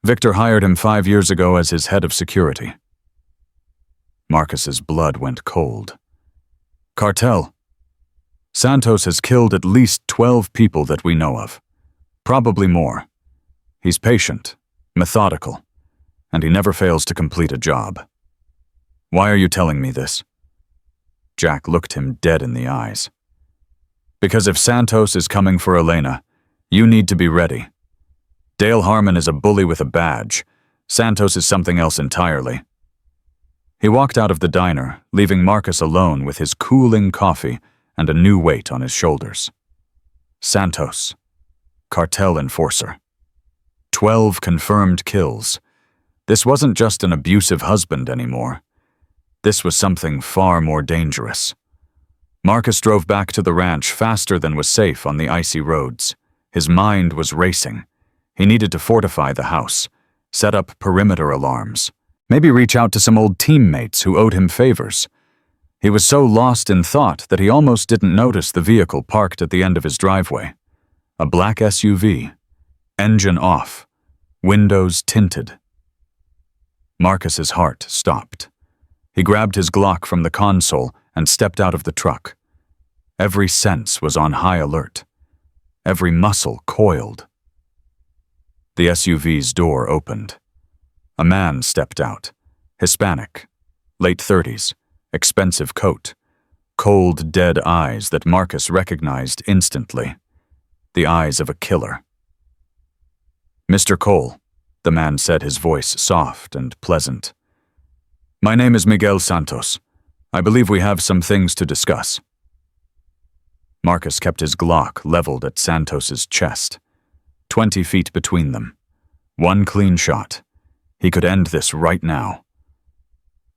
Victor hired him 5 years ago as his head of security. Marcus's blood went cold. Cartel. Santos has killed at least 12 people that we know of. Probably more. He's patient, methodical, and he never fails to complete a job. Why are you telling me this? Jack looked him dead in the eyes. Because if Santos is coming for Elena, you need to be ready. Dale Harmon is a bully with a badge. Santos is something else entirely. He walked out of the diner, leaving Marcus alone with his cooling coffee and a new weight on his shoulders. Santos, cartel enforcer. 12 confirmed kills. This wasn't just an abusive husband anymore. This was something far more dangerous. Marcus drove back to the ranch faster than was safe on the icy roads. His mind was racing. He needed to fortify the house, set up perimeter alarms, maybe reach out to some old teammates who owed him favors. He was so lost in thought that he almost didn't notice the vehicle parked at the end of his driveway. A black SUV, engine off, windows tinted. Marcus's heart stopped. He grabbed his Glock from the console and stepped out of the truck. Every sense was on high alert. Every muscle coiled. The SUV's door opened. A man stepped out. Hispanic, late 30s, expensive coat, cold, dead eyes that Marcus recognized instantly. The eyes of a killer. Mr. Cole, the man said, his voice soft and pleasant. My name is Miguel Santos. I believe we have some things to discuss. Marcus kept his Glock leveled at Santos's chest. 20 feet between them. One clean shot. He could end this right now.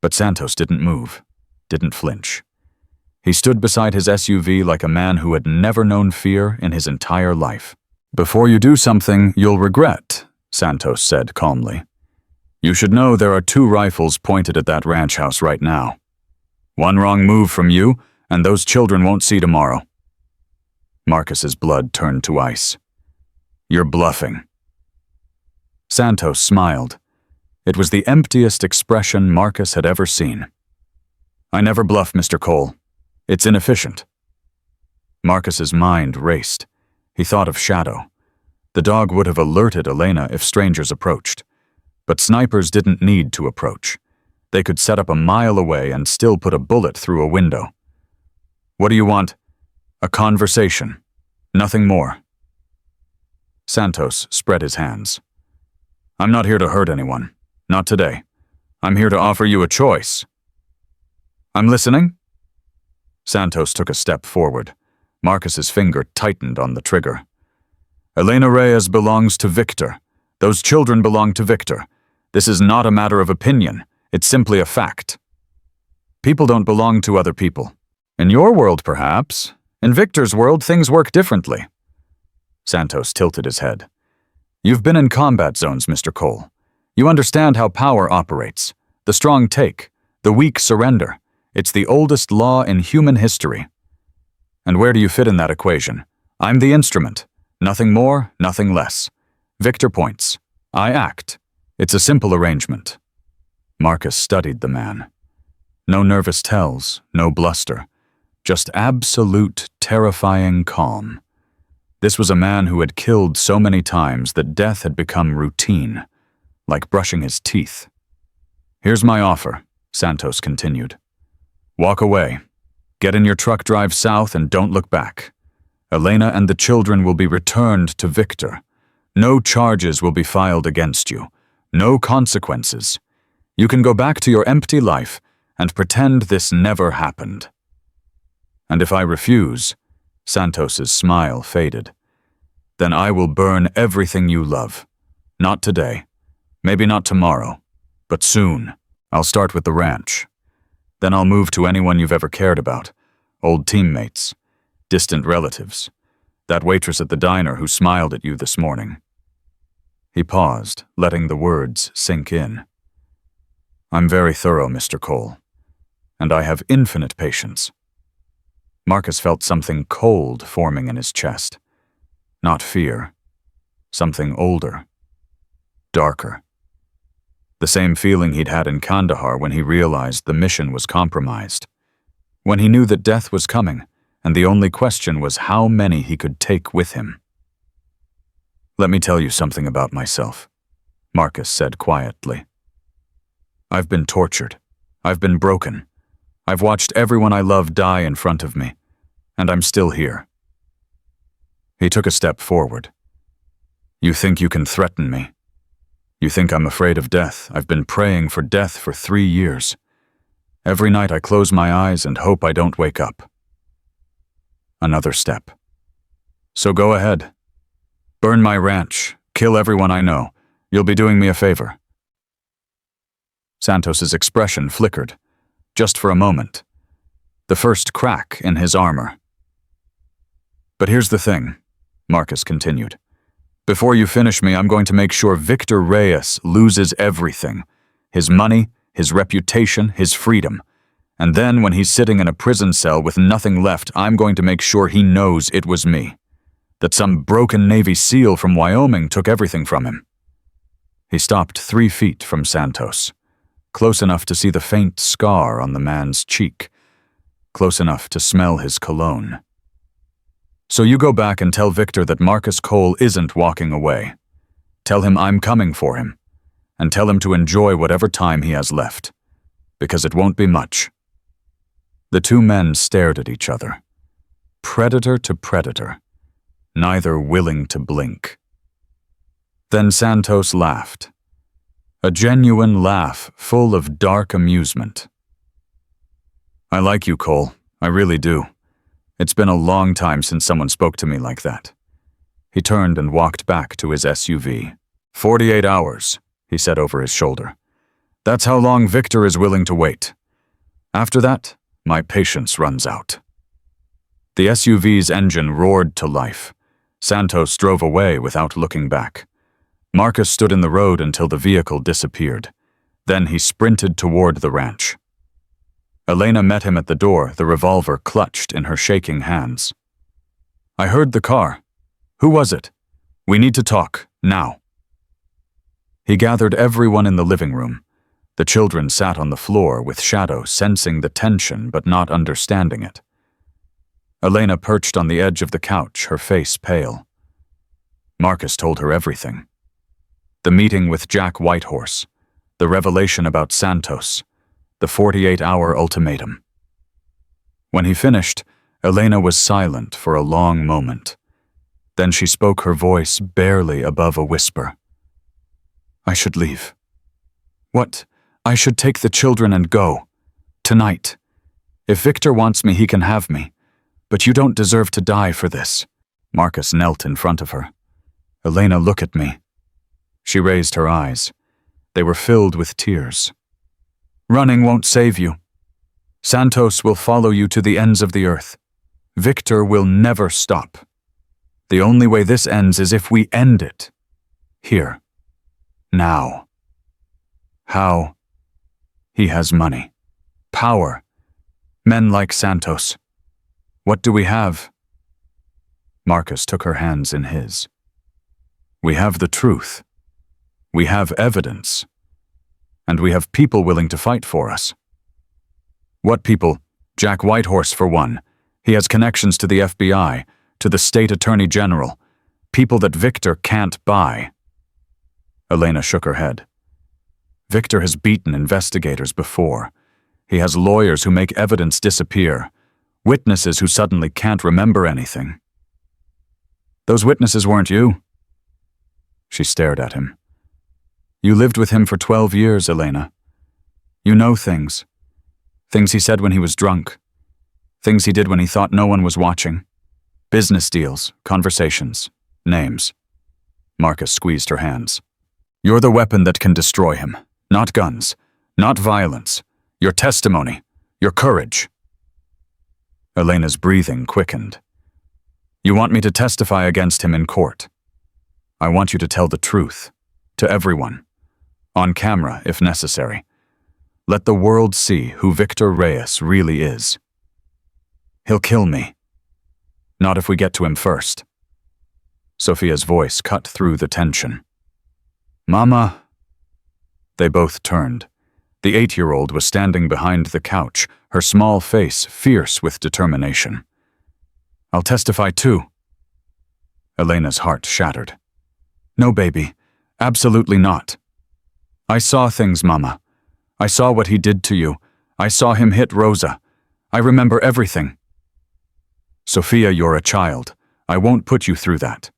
But Santos didn't move, didn't flinch. He stood beside his SUV like a man who had never known fear in his entire life. Before you do something you'll regret, Santos said calmly. You should know there are 2 rifles pointed at that ranch house right now. One wrong move from you, and those children won't see tomorrow. Marcus's blood turned to ice. You're bluffing. Santos smiled. It was the emptiest expression Marcus had ever seen. I never bluff, Mr. Cole. It's inefficient. Marcus's mind raced. He thought of Shadow. The dog would have alerted Elena if strangers approached. But snipers didn't need to approach. They could set up a mile away and still put a bullet through a window. What do you want? A conversation. Nothing more. Santos spread his hands. I'm not here to hurt anyone. Not today. I'm here to offer you a choice. I'm listening. Santos took a step forward. Marcus's finger tightened on the trigger. Elena Reyes belongs to Victor. Those children belong to Victor. This is not a matter of opinion. It's simply a fact. People don't belong to other people. In your world, perhaps. In Victor's world, things work differently. Santos tilted his head. You've been in combat zones, Mr. Cole. You understand how power operates. The strong take. The weak surrender. It's the oldest law in human history. And where do you fit in that equation? I'm the instrument. Nothing more, nothing less. Victor points. I act. It's a simple arrangement. Marcus studied the man. No nervous tells, no bluster, just absolute, terrifying calm. This was a man who had killed so many times that death had become routine, like brushing his teeth. "Here's my offer," Santos continued. "Walk away. Get in your truck, drive south, and don't look back. Elena and the children will be returned to Victor. No charges will be filed against you. No consequences. You can go back to your empty life and pretend this never happened." "And if I refuse," Santos's smile faded, "then I will burn everything you love. Not today, maybe not tomorrow, but soon. I'll start with the ranch. Then I'll move to anyone you've ever cared about, old teammates, distant relatives, that waitress at the diner who smiled at you this morning." He paused, letting the words sink in. "I'm very thorough, Mr. Cole, and I have infinite patience." Marcus felt something cold forming in his chest. Not fear. Something older. Darker. The same feeling he'd had in Kandahar when he realized the mission was compromised. When he knew that death was coming, and the only question was how many he could take with him. "Let me tell you something about myself," Marcus said quietly. "I've been tortured. I've been broken. I've watched everyone I love die in front of me, and I'm still here." He took a step forward. "You think you can threaten me? You think I'm afraid of death? I've been praying for death for 3 years. Every night I close my eyes and hope I don't wake up." Another step. "So go ahead. Burn my ranch. Kill everyone I know. You'll be doing me a favor." Santos's expression flickered, just for a moment. The first crack in his armor. "But here's the thing," Marcus continued. "Before you finish me, I'm going to make sure Victor Reyes loses everything. His money, his reputation, his freedom. And then when he's sitting in a prison cell with nothing left, I'm going to make sure he knows it was me. That some broken Navy SEAL from Wyoming took everything from him." He stopped 3 feet from Santos, close enough to see the faint scar on the man's cheek, close enough to smell his cologne. "So you go back and tell Victor that Marcus Cole isn't walking away. Tell him I'm coming for him, and tell him to enjoy whatever time he has left, because it won't be much." The two men stared at each other, predator to predator, neither willing to blink. Then Santos laughed, a genuine laugh full of dark amusement. "I like you, Cole, I really do. It's been a long time since someone spoke to me like that." He turned and walked back to his SUV. 48 hours, he said over his shoulder. "That's how long Victor is willing to wait. After that, my patience runs out." The SUV's engine roared to life. Santos drove away without looking back. Marcus stood in the road until the vehicle disappeared. Then he sprinted toward the ranch. Elena met him at the door, the revolver clutched in her shaking hands. "I heard the car. Who was it? We need to talk, now." He gathered everyone in the living room. The children sat on the floor with Shadow sensing the tension but not understanding it. Elena perched on the edge of the couch, her face pale. Marcus told her everything. The meeting with Jack Whitehorse, the revelation about Santos, the 48-hour ultimatum. When he finished, Elena was silent for a long moment. Then she spoke, her voice barely above a whisper. "I should leave. What? I should take the children and go. Tonight. If Victor wants me, he can have me. But you don't deserve to die for this." Marcus knelt in front of her. "Elena, look at me." She raised her eyes. They were filled with tears. "Running won't save you. Santos will follow you to the ends of the earth. Victor will never stop. The only way this ends is if we end it. Here. Now." "How?" "He has money. Power. Men like Santos. What do we have?" Marcus took her hands in his. "We have the truth. We have evidence. And we have people willing to fight for us." What people? Jack Whitehorse, for one. He has connections to the FBI, to the state attorney general. People that Victor can't buy. Elena shook her head. Victor has beaten investigators before. He has lawyers who make evidence disappear, witnesses who suddenly can't remember anything. Those witnesses weren't you. She stared at him. You lived with him for 12 years, Elena. You know things. Things he said when he was drunk. Things he did when he thought no one was watching. Business deals, conversations, names. Marcus squeezed her hands. You're the weapon that can destroy him. Not guns. Not violence. Your testimony. Your courage. Elena's breathing quickened. You want me to testify against him in court. I want you to tell the truth. To everyone. On camera, if necessary. Let the world see who Victor Reyes really is. He'll kill me. Not if we get to him first. Sophia's voice cut through the tension. Mama. They both turned. The 8-year-old was standing behind the couch, her small face fierce with determination. I'll testify too. Elena's heart shattered. No, baby. Absolutely not. I saw things, Mama. I saw what he did to you. I saw him hit Rosa. I remember everything. Sophia, you're a child. I won't put you through that.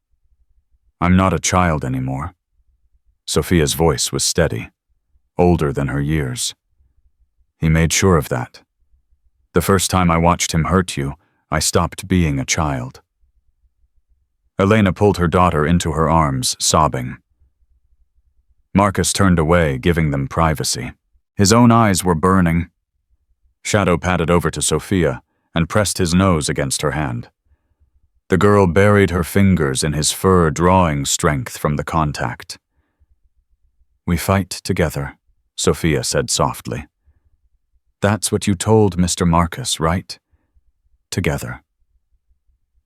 I'm not a child anymore. Sophia's voice was steady, older than her years. He made sure of that. The first time I watched him hurt you, I stopped being a child. Elena pulled her daughter into her arms, sobbing. Marcus turned away, giving them privacy. His own eyes were burning. Shadow padded over to Sophia and pressed his nose against her hand. The girl buried her fingers in his fur, drawing strength from the contact. We fight together, Sophia said softly. That's what you told Mr. Marcus, right? Together.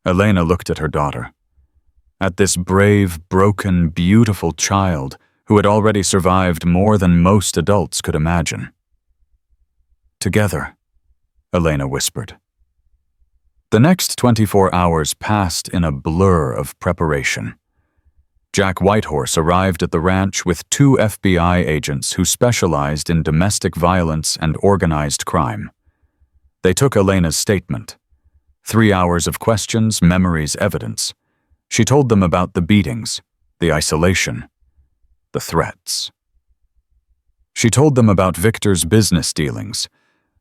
Elena looked at her daughter. At this brave, broken, beautiful child who had already survived more than most adults could imagine. Together, Elena whispered. The next 24 hours passed in a blur of preparation. Jack Whitehorse arrived at the ranch with 2 FBI agents who specialized in domestic violence and organized crime. They took Elena's statement. 3 hours of questions, memories, evidence. She told them about the beatings, the isolation, the threats. She told them about Victor's business dealings,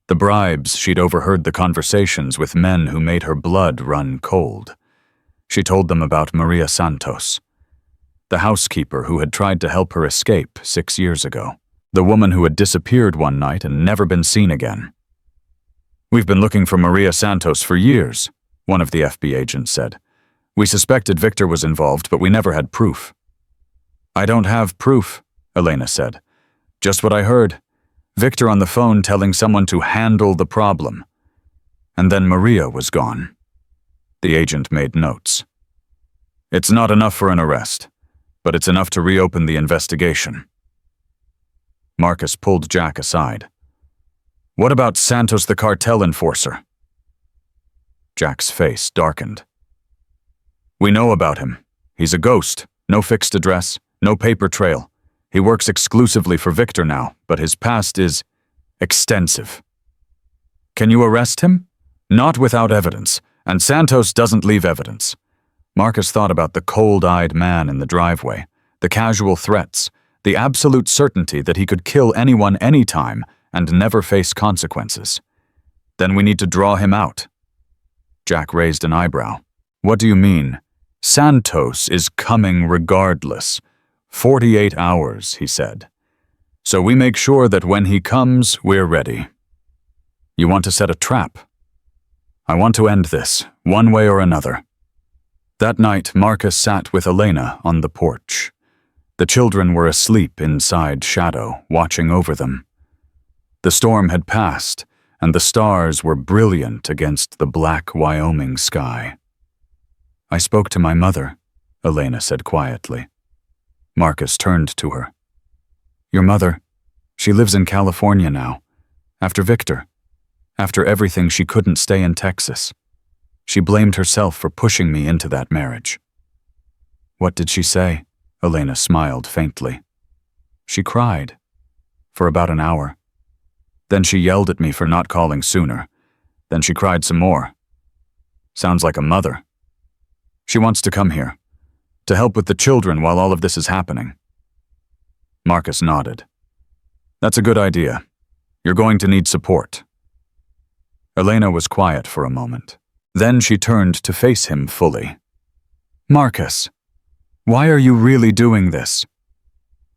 the bribes she'd overheard the conversations with men who made her blood run cold. She told them about Maria Santos, the housekeeper who had tried to help her escape 6 years ago, the woman who had disappeared one night and never been seen again. We've been looking for Maria Santos for years, one of the FBI agents said. We suspected Victor was involved, but we never had proof. I don't have proof, Elena said. Just what I heard. Victor on the phone telling someone to handle the problem. And then Maria was gone. The agent made notes. It's not enough for an arrest, but it's enough to reopen the investigation. Marcus pulled Jack aside. What about Santos, the cartel enforcer? Jack's face darkened. We know about him. He's a ghost, no fixed address, no paper trail. He works exclusively for Victor now, but his past is extensive. Can you arrest him? Not without evidence, and Santos doesn't leave evidence. Marcus thought about the cold-eyed man in the driveway, the casual threats, the absolute certainty that he could kill anyone anytime and never face consequences. Then we need to draw him out. Jack raised an eyebrow. What do you mean? Santos is coming regardless. 48 hours, he said. So we make sure that when he comes, we're ready. You want to set a trap? I want to end this, one way or another. That night, Marcus sat with Elena on the porch. The children were asleep inside Shadow, watching over them. The storm had passed, and the stars were brilliant against the black Wyoming sky. I spoke to my mother, Elena said quietly. Marcus turned to her. Your mother, she lives in California now, after Victor. After everything, she couldn't stay in Texas. She blamed herself for pushing me into that marriage. What did she say? Elena smiled faintly. She cried. For about an hour. Then she yelled at me for not calling sooner. Then she cried some more. Sounds like a mother. She wants to come here, to help with the children while all of this is happening. Marcus nodded. That's a good idea. You're going to need support. Elena was quiet for a moment. Then she turned to face him fully. Marcus, why are you really doing this?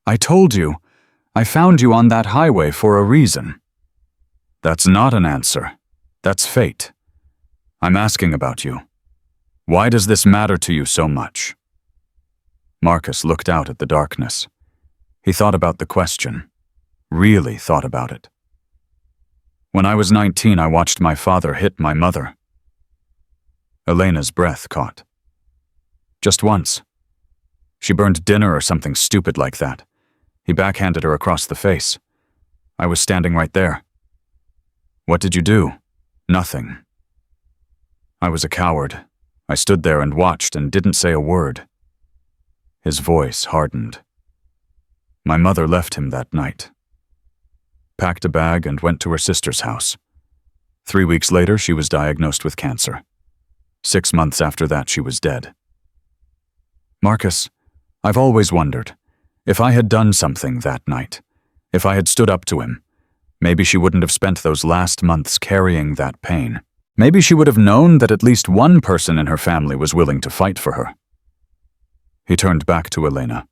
I told you, I found you on that highway for a reason. That's not an answer. That's fate. I'm asking about you. Why does this matter to you so much? Marcus looked out at the darkness. He thought about the question. Really thought about it. When I was 19, I watched my father hit my mother. Elena's breath caught. Just once. She burned dinner or something stupid like that. He backhanded her across the face. I was standing right there. What did you do? Nothing. I was a coward. I stood there and watched and didn't say a word. His voice hardened. My mother left him that night. Packed a bag and went to her sister's house. 3 weeks later, she was diagnosed with cancer. 6 months after that, she was dead. Marcus, I've always wondered, if I had done something that night, if I had stood up to him, maybe she wouldn't have spent those last months carrying that pain. Maybe she would have known that at least one person in her family was willing to fight for her. He turned back to Elena.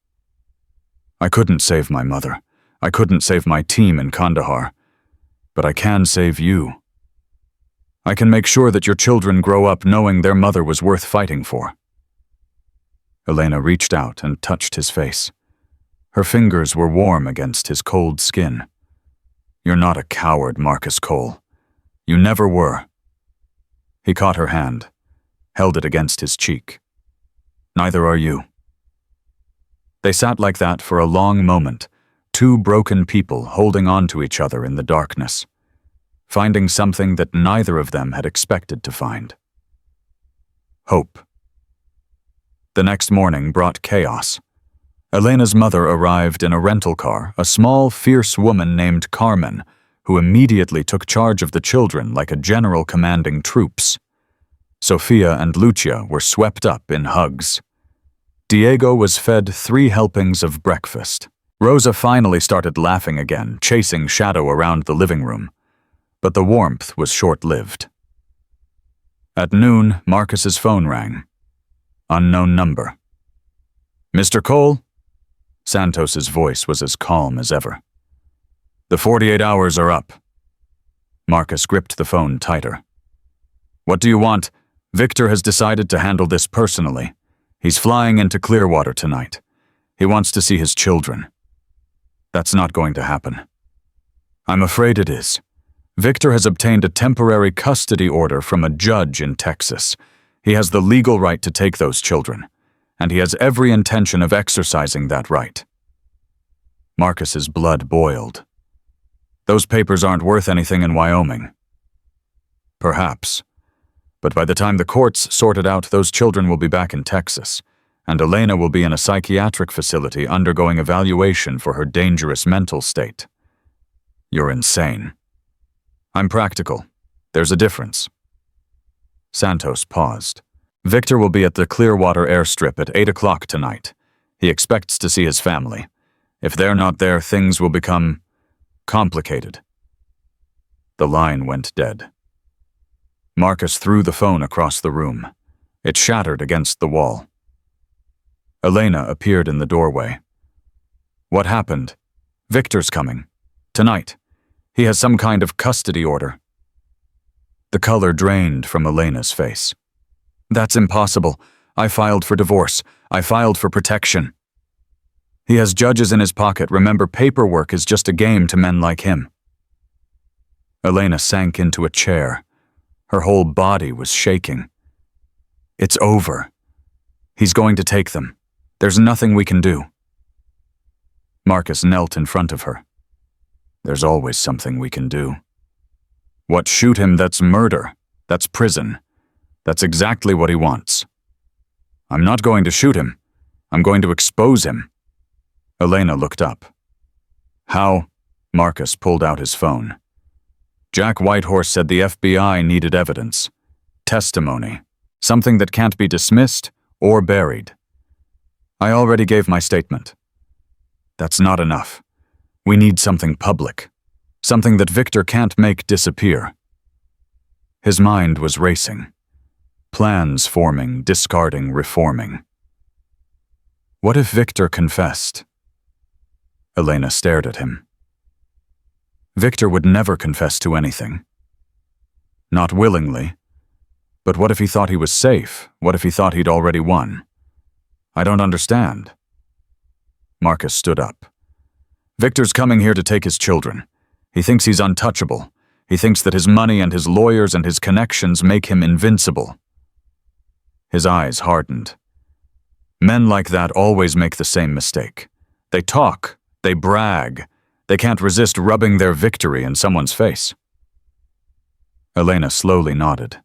I couldn't save my mother. I couldn't save my team in Kandahar. But I can save you. I can make sure that your children grow up knowing their mother was worth fighting for. Elena reached out and touched his face. Her fingers were warm against his cold skin. You're not a coward, Marcus Cole. You never were. He caught her hand, held it against his cheek. Neither are you. They sat like that for a long moment, two broken people holding on to each other in the darkness, finding something that neither of them had expected to find. Hope. The next morning brought chaos. Elena's mother arrived in a rental car, a small, fierce woman named Carmen, who immediately took charge of the children like a general commanding troops. Sofia and Lucia were swept up in hugs. Diego was fed 3 helpings of breakfast. Rosa finally started laughing again, chasing Shadow around the living room. But the warmth was short-lived. At noon, Marcus's phone rang. Unknown number. Mr. Cole? Santos's voice was as calm as ever. The 48 hours are up. Marcus gripped the phone tighter. What do you want? Victor has decided to handle this personally. He's flying into Clearwater tonight. He wants to see his children. That's not going to happen. I'm afraid it is. Victor has obtained a temporary custody order from a judge in Texas. He has the legal right to take those children, and he has every intention of exercising that right. Marcus's blood boiled. Those papers aren't worth anything in Wyoming. Perhaps. But by the time the courts sort it out, those children will be back in Texas, and Elena will be in a psychiatric facility undergoing evaluation for her dangerous mental state. You're insane. I'm practical. There's a difference. Santos paused. Victor will be at the Clearwater airstrip at 8 o'clock tonight. He expects to see his family. If they're not there, things will become complicated. The line went dead. Marcus threw the phone across the room. It shattered against the wall. Elena appeared in the doorway. What happened? Victor's coming. Tonight. He has some kind of custody order. The color drained from Elena's face. That's impossible. I filed for divorce. I filed for protection. He has judges in his pocket. Remember, paperwork is just a game to men like him. Elena sank into a chair. Her whole body was shaking. It's over. He's going to take them. There's nothing we can do. Marcus knelt in front of her. There's always something we can do. What, shoot him? That's murder. That's prison. That's exactly what he wants. I'm not going to shoot him. I'm going to expose him. Elena looked up. How? Marcus pulled out his phone. Jack Whitehorse said the FBI needed evidence. Testimony. Something that can't be dismissed or buried. I already gave my statement. That's not enough. We need something public. Something that Victor can't make disappear. His mind was racing. Plans forming, discarding, reforming. What if Victor confessed? Elena stared at him. Victor would never confess to anything. Not willingly. But what if he thought he was safe? What if he thought he'd already won? I don't understand. Marcus stood up. Victor's coming here to take his children. He thinks he's untouchable. He thinks that his money and his lawyers and his connections make him invincible. His eyes hardened. Men like that always make the same mistake. They talk, they brag, they can't resist rubbing their victory in someone's face. Elena slowly nodded.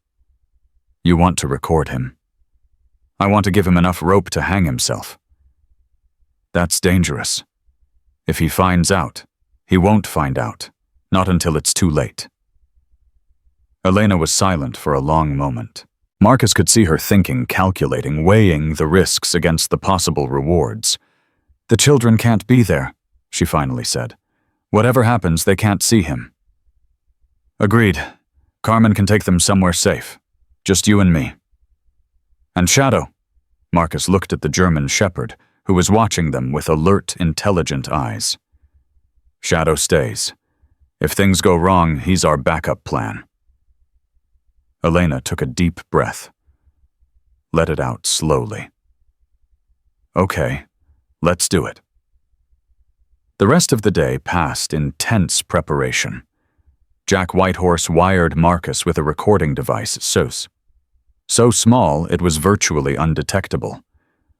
You want to record him. I want to give him enough rope to hang himself. That's dangerous. If he finds out, he won't find out, not until it's too late. Elena was silent for a long moment. Marcus could see her thinking, calculating, weighing the risks against the possible rewards. The children can't be there, she finally said. Whatever happens, they can't see him. Agreed. Carmen can take them somewhere safe. Just you and me. And Shadow. Marcus looked at the German shepherd, who was watching them with alert, intelligent eyes. Shadow stays. If things go wrong, he's our backup plan. Elena took a deep breath. Let it out slowly. Okay, let's do it. The rest of the day passed in tense preparation. Jack Whitehorse wired Marcus with a recording device, so small it was virtually undetectable.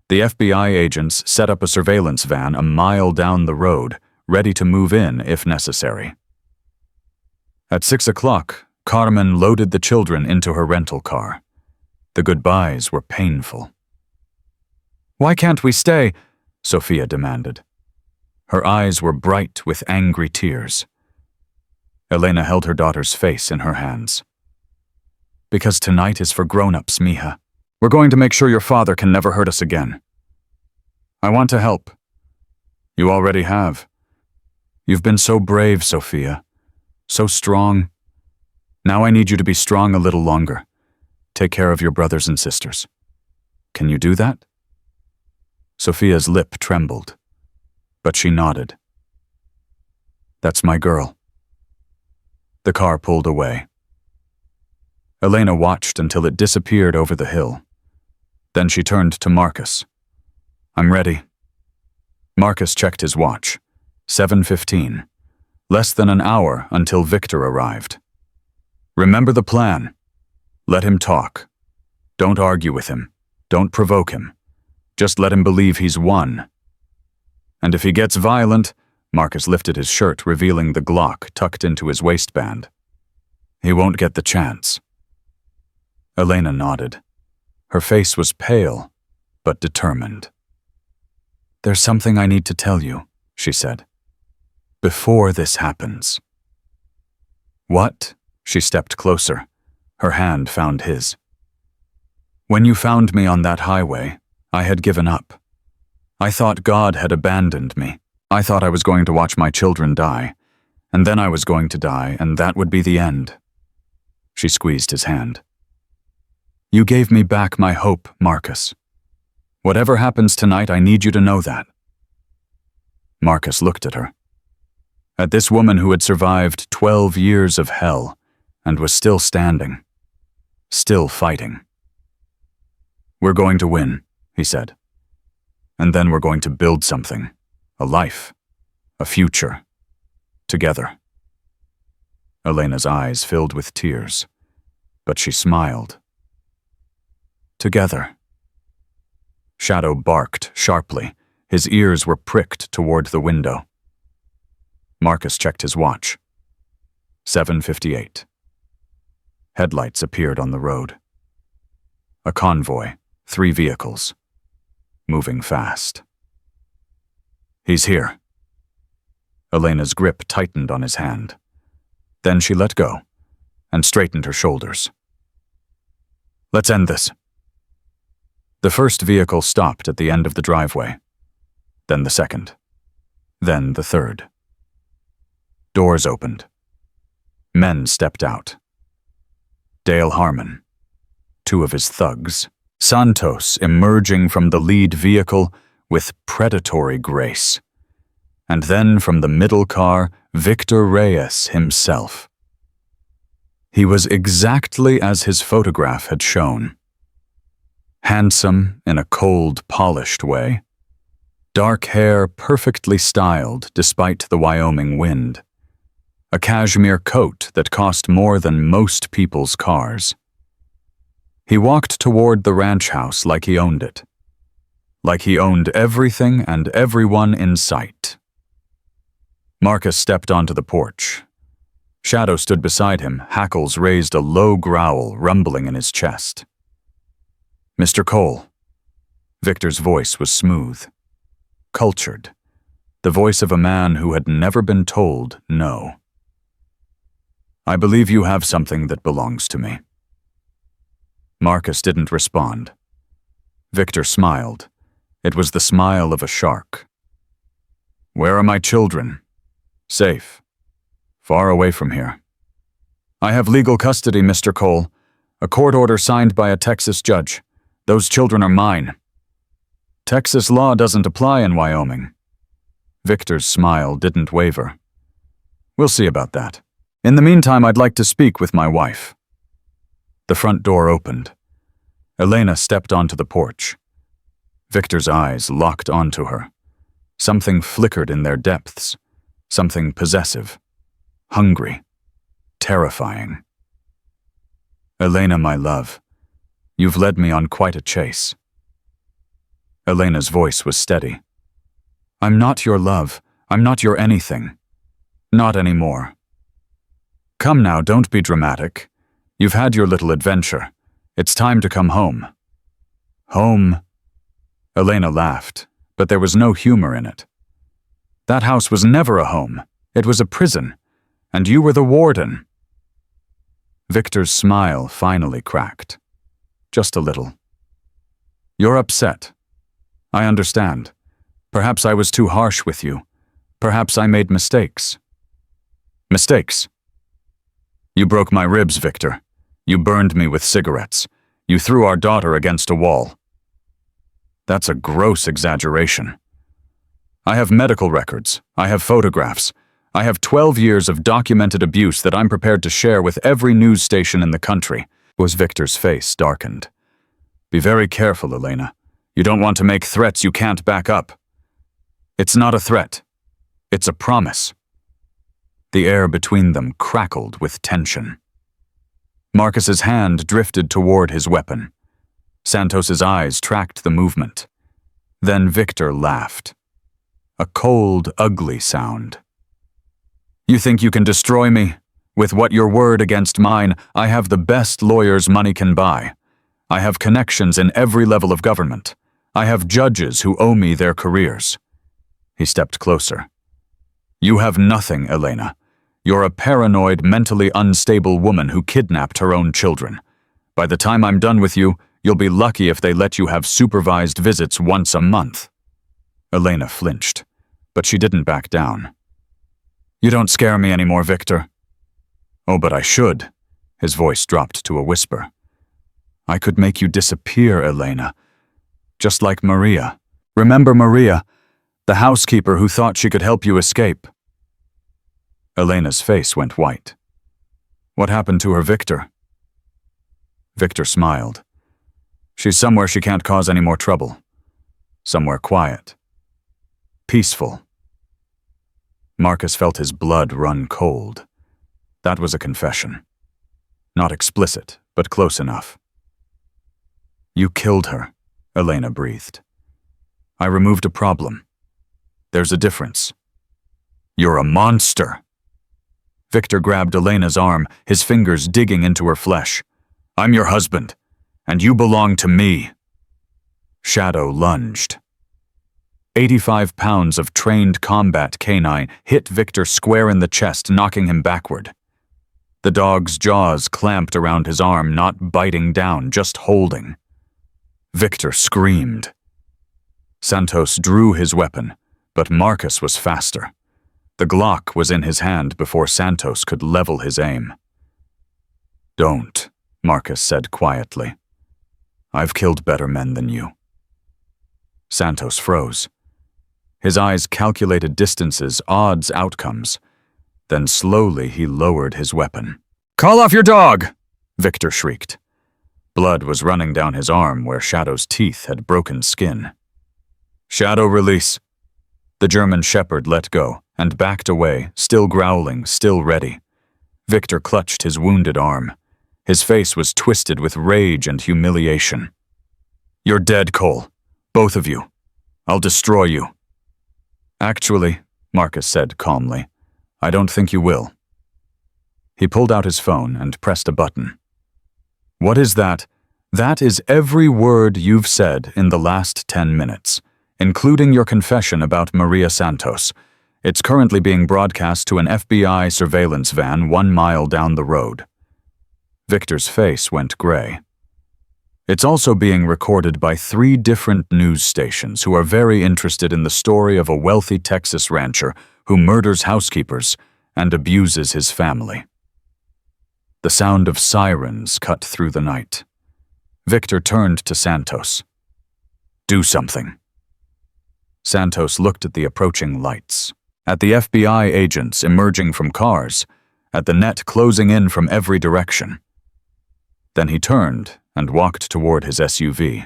The FBI agents set up a surveillance van a mile down the road, ready to move in if necessary. At 6 o'clock, Carmen loaded the children into her rental car. The goodbyes were painful. Why can't we stay? Sophia demanded. Her eyes were bright with angry tears. Elena held her daughter's face in her hands. Because tonight is for grown-ups, Mija. We're going to make sure your father can never hurt us again. I want to help. You already have. You've been so brave, Sophia. So strong. Now I need you to be strong a little longer. Take care of your brothers and sisters. Can you do that? Sophia's lip trembled, but she nodded. That's my girl. The car pulled away. Elena watched until it disappeared over the hill. Then she turned to Marcus. I'm ready. Marcus checked his watch. 7:15. Less than an hour until Victor arrived. Remember the plan. Let him talk. Don't argue with him. Don't provoke him. Just let him believe he's won. And if he gets violent, Marcus lifted his shirt, revealing the Glock tucked into his waistband. He won't get the chance. Elena nodded. Her face was pale, but determined. There's something I need to tell you, she said. Before this happens. What? She stepped closer. Her hand found his. When you found me on that highway, I had given up. I thought God had abandoned me. I thought I was going to watch my children die, and then I was going to die, and that would be the end. She squeezed his hand. You gave me back my hope, Marcus. Whatever happens tonight, I need you to know that. Marcus looked at her. At this woman who had survived 12 years of hell and was still standing, still fighting. We're going to win, he said. And then we're going to build something, a life, a future, together. Elena's eyes filled with tears, but she smiled. Together. Shadow barked sharply. His ears were pricked toward the window. Marcus checked his watch. 7:58. Headlights appeared on the road. A convoy, 3 vehicles, moving fast. He's here. Elena's grip tightened on his hand. Then she let go and straightened her shoulders. Let's end this. The first vehicle stopped at the end of the driveway, then the second, then the third. Doors opened. Men stepped out. Dale Harmon, 2 of his thugs, Santos emerging from the lead vehicle with predatory grace, and then from the middle car, Victor Reyes himself. He was exactly as his photograph had shown. Handsome in a cold, polished way. Dark hair perfectly styled despite the Wyoming wind. A cashmere coat that cost more than most people's cars. He walked toward the ranch house like he owned it. Like he owned everything and everyone in sight. Marcus stepped onto the porch. Shadow stood beside him, hackles raised a low growl rumbling in his chest. Mr. Cole. Victor's voice was smooth, cultured, the voice of a man who had never been told no. I believe you have something that belongs to me. Marcus didn't respond. Victor smiled. It was the smile of a shark. Where are my children? Safe. Far away from here. I have legal custody, Mr. Cole. A court order signed by a Texas judge. Those children are mine. Texas law doesn't apply in Wyoming. Victor's smile didn't waver. We'll see about that. In the meantime, I'd like to speak with my wife. The front door opened. Elena stepped onto the porch. Victor's eyes locked onto her. Something flickered in their depths. Something possessive. Hungry. Terrifying. Elena, my love, you've led me on quite a chase. Elena's voice was steady. I'm not your love. I'm not your anything. Not anymore. Come now, don't be dramatic. You've had your little adventure. It's time to come home. Home? Elena laughed, but there was no humor in it. That house was never a home. It was a prison, and you were the warden. Victor's smile finally cracked. Just a little. You're upset. I understand. Perhaps I was too harsh with you. Perhaps I made mistakes. Mistakes? You broke my ribs, Victor. You burned me with cigarettes. You threw our daughter against a wall. That's a gross exaggeration. I have medical records. I have photographs. I have 12 years of documented abuse that I'm prepared to share with every news station in the country. Was Victor's face darkened. Be very careful, Elena. You don't want to make threats you can't back up. It's not a threat. It's a promise. The air between them crackled with tension. Marcus's hand drifted toward his weapon. Santos's eyes tracked the movement. Then Victor laughed. A cold, ugly sound. You think you can destroy me? With what your word against mine, I have the best lawyers money can buy. I have connections in every level of government. I have judges who owe me their careers. He stepped closer. You have nothing, Elena. You're a paranoid, mentally unstable woman who kidnapped her own children. By the time I'm done with you, you'll be lucky if they let you have supervised visits once a month. Elena flinched, but she didn't back down. You don't scare me anymore, Victor. Oh, but I should. His voice dropped to a whisper. I could make you disappear, Elena. Just like Maria. Remember Maria, the housekeeper who thought she could help you escape? Elena's face went white. What happened to her, Victor? Victor smiled. She's somewhere she can't cause any more trouble. Somewhere quiet. Peaceful. Marcus felt his blood run cold. That was a confession. Not explicit, but close enough. You killed her, Elena breathed. I removed a problem. There's a difference. You're a monster. Victor grabbed Elena's arm, his fingers digging into her flesh. "I'm your husband, and you belong to me." Shadow lunged. 85 pounds of trained combat canine hit Victor square in the chest, knocking him backward. The dog's jaws clamped around his arm, not biting down, just holding. Victor screamed. Santos drew his weapon, but Marcus was faster. The Glock was in his hand before Santos could level his aim. "Don't," Marcus said quietly. "I've killed better men than you." Santos froze. His eyes calculated distances, odds, outcomes. Then slowly he lowered his weapon. "Call off your dog!" Victor shrieked. Blood was running down his arm where Shadow's teeth had broken skin. "Shadow, release." The German shepherd let go and backed away, still growling, still ready. Victor clutched his wounded arm. His face was twisted with rage and humiliation. "You're dead, Cole. Both of you. I'll destroy you." "Actually," Marcus said calmly, "I don't think you will." He pulled out his phone and pressed a button. "What is that?" "That is every word you've said in the last 10 minutes, including your confession about Maria Santos. It's currently being broadcast to an FBI surveillance van 1 mile down the road." Victor's face went gray. "It's also being recorded by 3 different news stations who are very interested in the story of a wealthy Texas rancher who murders housekeepers and abuses his family." The sound of sirens cut through the night. Victor turned to Santos. "Do something." Santos looked at the approaching lights, at the FBI agents emerging from cars, at the net closing in from every direction. Then he turned and walked toward his SUV.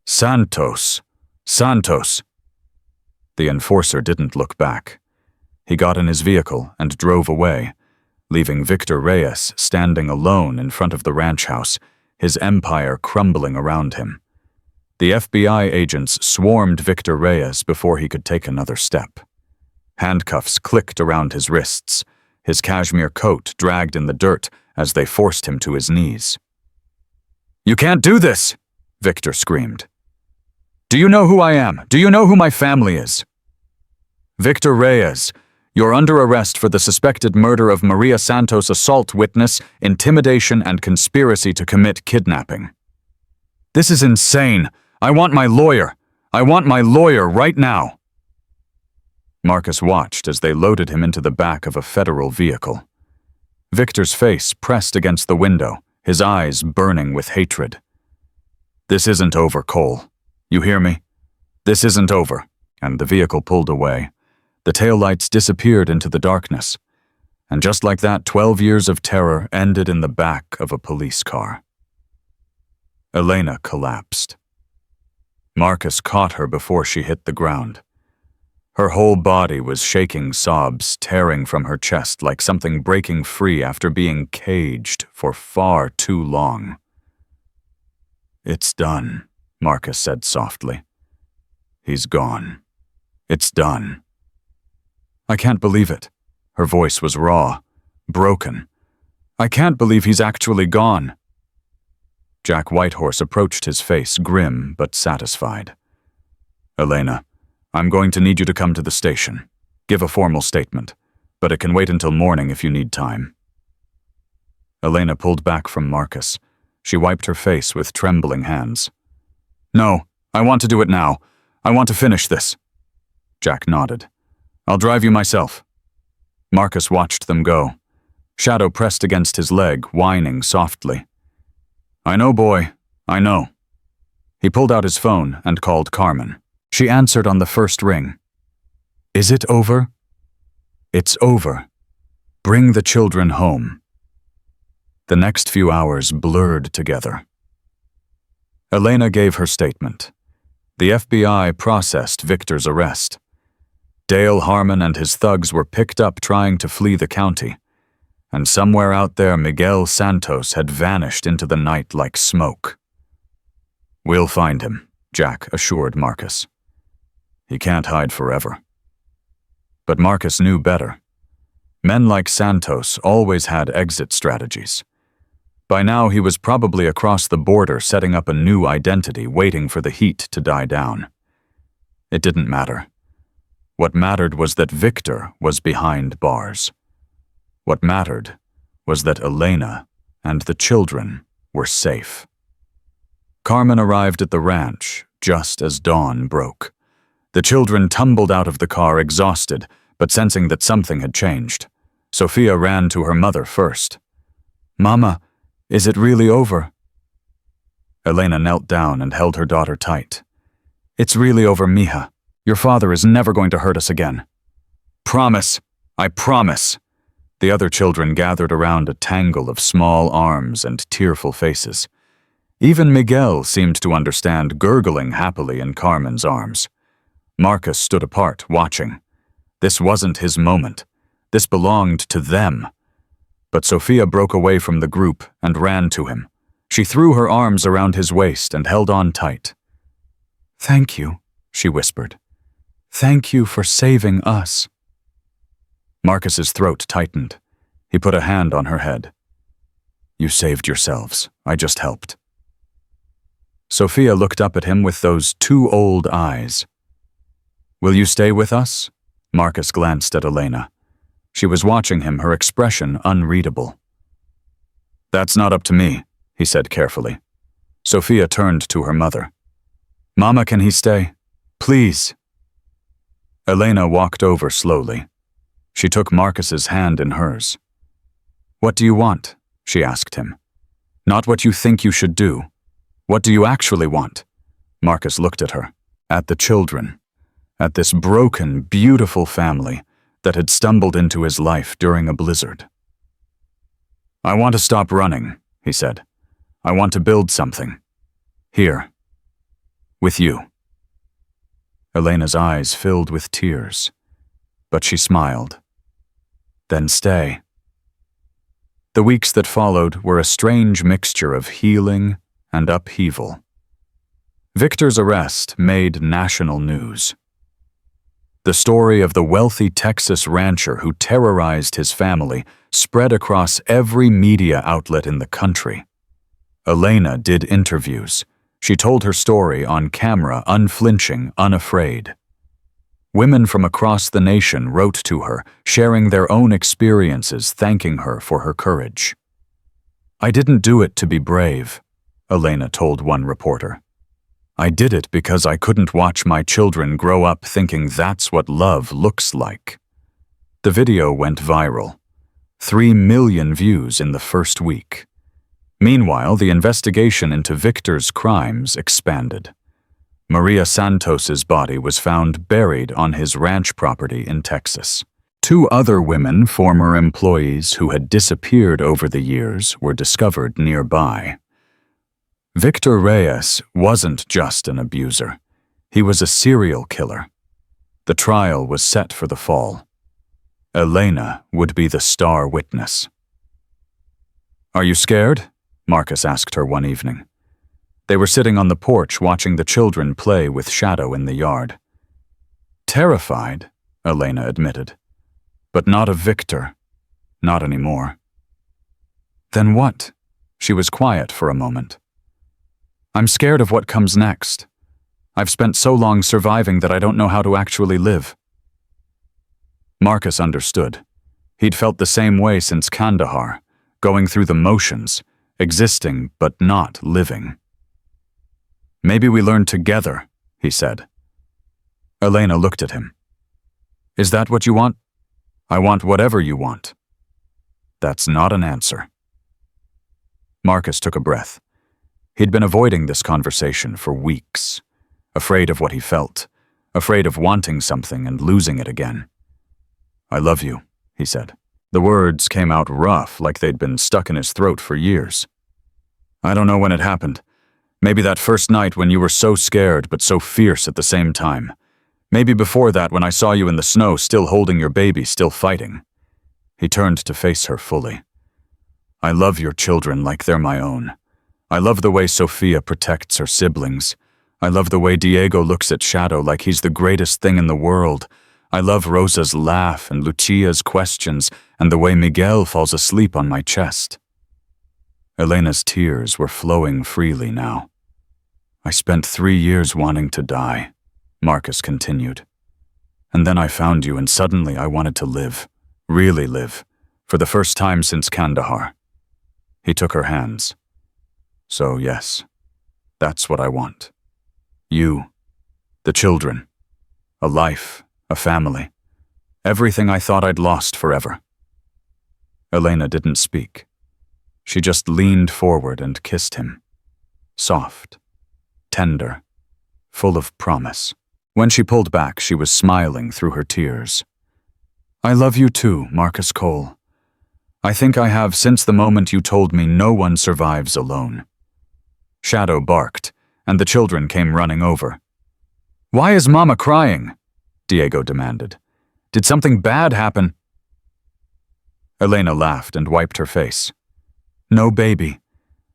"Santos! Santos!" The enforcer didn't look back. He got in his vehicle and drove away, leaving Victor Reyes standing alone in front of the ranch house, his empire crumbling around him. The FBI agents swarmed Victor Reyes before he could take another step. Handcuffs clicked around his wrists. His cashmere coat dragged in the dirt as they forced him to his knees. "You can't do this!" Victor screamed. "Do you know who I am? Do you know who my family is?" "Victor Reyes, you're under arrest for the suspected murder of Maria Santos, assault witness, intimidation, and conspiracy to commit kidnapping." "This is insane! I want my lawyer! I want my lawyer right now!" Marcus watched as they loaded him into the back of a federal vehicle. Victor's face pressed against the window, his eyes burning with hatred. "This isn't over, Cole. You hear me? This isn't over." And the vehicle pulled away. The taillights disappeared into the darkness. And just like that, 12 years of terror ended in the back of a police car. Elena collapsed. Marcus caught her before she hit the ground. Her whole body was shaking, sobs tearing from her chest like something breaking free after being caged for far too long. "It's done," Marcus said softly. "He's gone. It's done." "I can't believe it." Her voice was raw, broken. "I can't believe he's actually gone." Jack Whitehorse approached his face, grim but satisfied. "Elena, I'm going to need you to come to the station. Give a formal statement, but it can wait until morning if you need time." Elena pulled back from Marcus. She wiped her face with trembling hands. "No, I want to do it now. I want to finish this." Jack nodded. "I'll drive you myself." Marcus watched them go. Shadow pressed against his leg, whining softly. "I know, boy. I know." He pulled out his phone and called Carmen. She answered on the first ring. "Is it over?" "It's over. Bring the children home." The next few hours blurred together. Elena gave her statement. The FBI processed Victor's arrest. Dale Harmon and his thugs were picked up trying to flee the county, and somewhere out there Miguel Santos had vanished into the night like smoke. "We'll find him," Jack assured Marcus. "He can't hide forever." But Marcus knew better. Men like Santos always had exit strategies. By now he was probably across the border setting up a new identity, waiting for the heat to die down. It didn't matter. What mattered was that Victor was behind bars. What mattered was that Elena and the children were safe. Carmen arrived at the ranch just as dawn broke. The children tumbled out of the car exhausted, but sensing that something had changed. Sophia ran to her mother first. "Mama, is it really over?" Elena knelt down and held her daughter tight. "It's really over, mija. Your father is never going to hurt us again." "Promise. I promise." The other children gathered around a tangle of small arms and tearful faces. Even Miguel seemed to understand, gurgling happily in Carmen's arms. Marcus stood apart, watching. This wasn't his moment. This belonged to them. But Sophia broke away from the group and ran to him. She threw her arms around his waist and held on tight. "Thank you," she whispered. "Thank you for saving us." Marcus's throat tightened. He put a hand on her head. "You saved yourselves. I just helped." Sophia looked up at him with those two old eyes. "Will you stay with us?" Marcus glanced at Elena. She was watching him, her expression unreadable. "That's not up to me," he said carefully. Sophia turned to her mother. "Mama, can he stay? Please." Elena walked over slowly. She took Marcus's hand in hers. "What do you want?" she asked him. "Not what you think you should do. What do you actually want?" Marcus looked at her, at the children, at this broken, beautiful family that had stumbled into his life during a blizzard. "I want to stop running," he said. "I want to build something. Here. With you." Elena's eyes filled with tears, but she smiled. "Then stay." The weeks that followed were a strange mixture of healing and upheaval. Victor's arrest made national news. The story of the wealthy Texas rancher who terrorized his family spread across every media outlet in the country. Elena did interviews. She told her story on camera, unflinching, unafraid. Women from across the nation wrote to her, sharing their own experiences, thanking her for her courage. "I didn't do it to be brave," Elena told one reporter. "I did it because I couldn't watch my children grow up thinking that's what love looks like." The video went viral. 3 million views in the first week. Meanwhile, the investigation into Victor's crimes expanded. Maria Santos's body was found buried on his ranch property in Texas. 2 other women, former employees who had disappeared over the years, were discovered nearby. Victor Reyes wasn't just an abuser. He was a serial killer. The trial was set for the fall. Elena would be the star witness. "Are you scared?" Marcus asked her one evening. They were sitting on the porch watching the children play with Shadow in the yard. "Terrified," Elena admitted. "But not of Victor. Not anymore." "Then what?" She was quiet for a moment. "I'm scared of what comes next. I've spent so long surviving that I don't know how to actually live." Marcus understood. He'd felt the same way since Kandahar, going through the motions, existing but not living. "Maybe we learn together," he said. Elena looked at him. "Is that what you want?" "I want whatever you want." "That's not an answer." Marcus took a breath. He'd been avoiding this conversation for weeks, afraid of what he felt, afraid of wanting something and losing it again. "I love you," he said. The words came out rough, like they'd been stuck in his throat for years. "I don't know when it happened. Maybe that first night when you were so scared but so fierce at the same time. Maybe before that when I saw you in the snow still holding your baby, still fighting." He turned to face her fully. "I love your children like they're my own. I love the way Sophia protects her siblings. I love the way Diego looks at Shadow like he's the greatest thing in the world. I love Rosa's laugh and Lucia's questions and the way Miguel falls asleep on my chest. Elena's tears were flowing freely now. I spent 3 years wanting to die, Marcus continued. And then I found you and suddenly I wanted to live, really live, for the first time since Kandahar. He took her hands. So yes, that's what I want. You, the children, a life, a family, everything I thought I'd lost forever. Elena didn't speak. She just leaned forward and kissed him. Soft, tender, full of promise. When she pulled back, she was smiling through her tears. I love you too, Marcus Cole. I think I have since the moment you told me no one survives alone. Shadow barked, and the children came running over. Why is Mama crying? Diego demanded. Did something bad happen? Elena laughed and wiped her face. No, baby.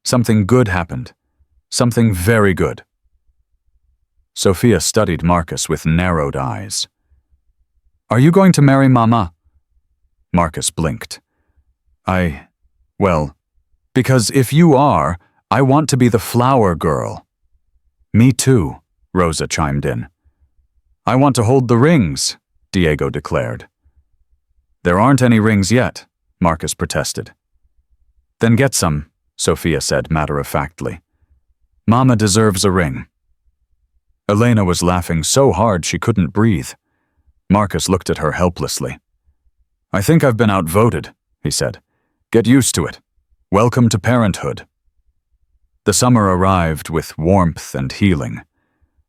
Something good happened. Something very good. Sophia studied Marcus with narrowed eyes. Are you going to marry Mama? Marcus blinked. Well, because if you are, I want to be the flower girl. Me too, Rosa chimed in. I want to hold the rings, Diego declared. There aren't any rings yet, Marcus protested. Then get some, Sophia said matter-of-factly. Mama deserves a ring. Elena was laughing so hard she couldn't breathe. Marcus looked at her helplessly. I think I've been outvoted, he said. Get used to it. Welcome to parenthood. The summer arrived with warmth and healing.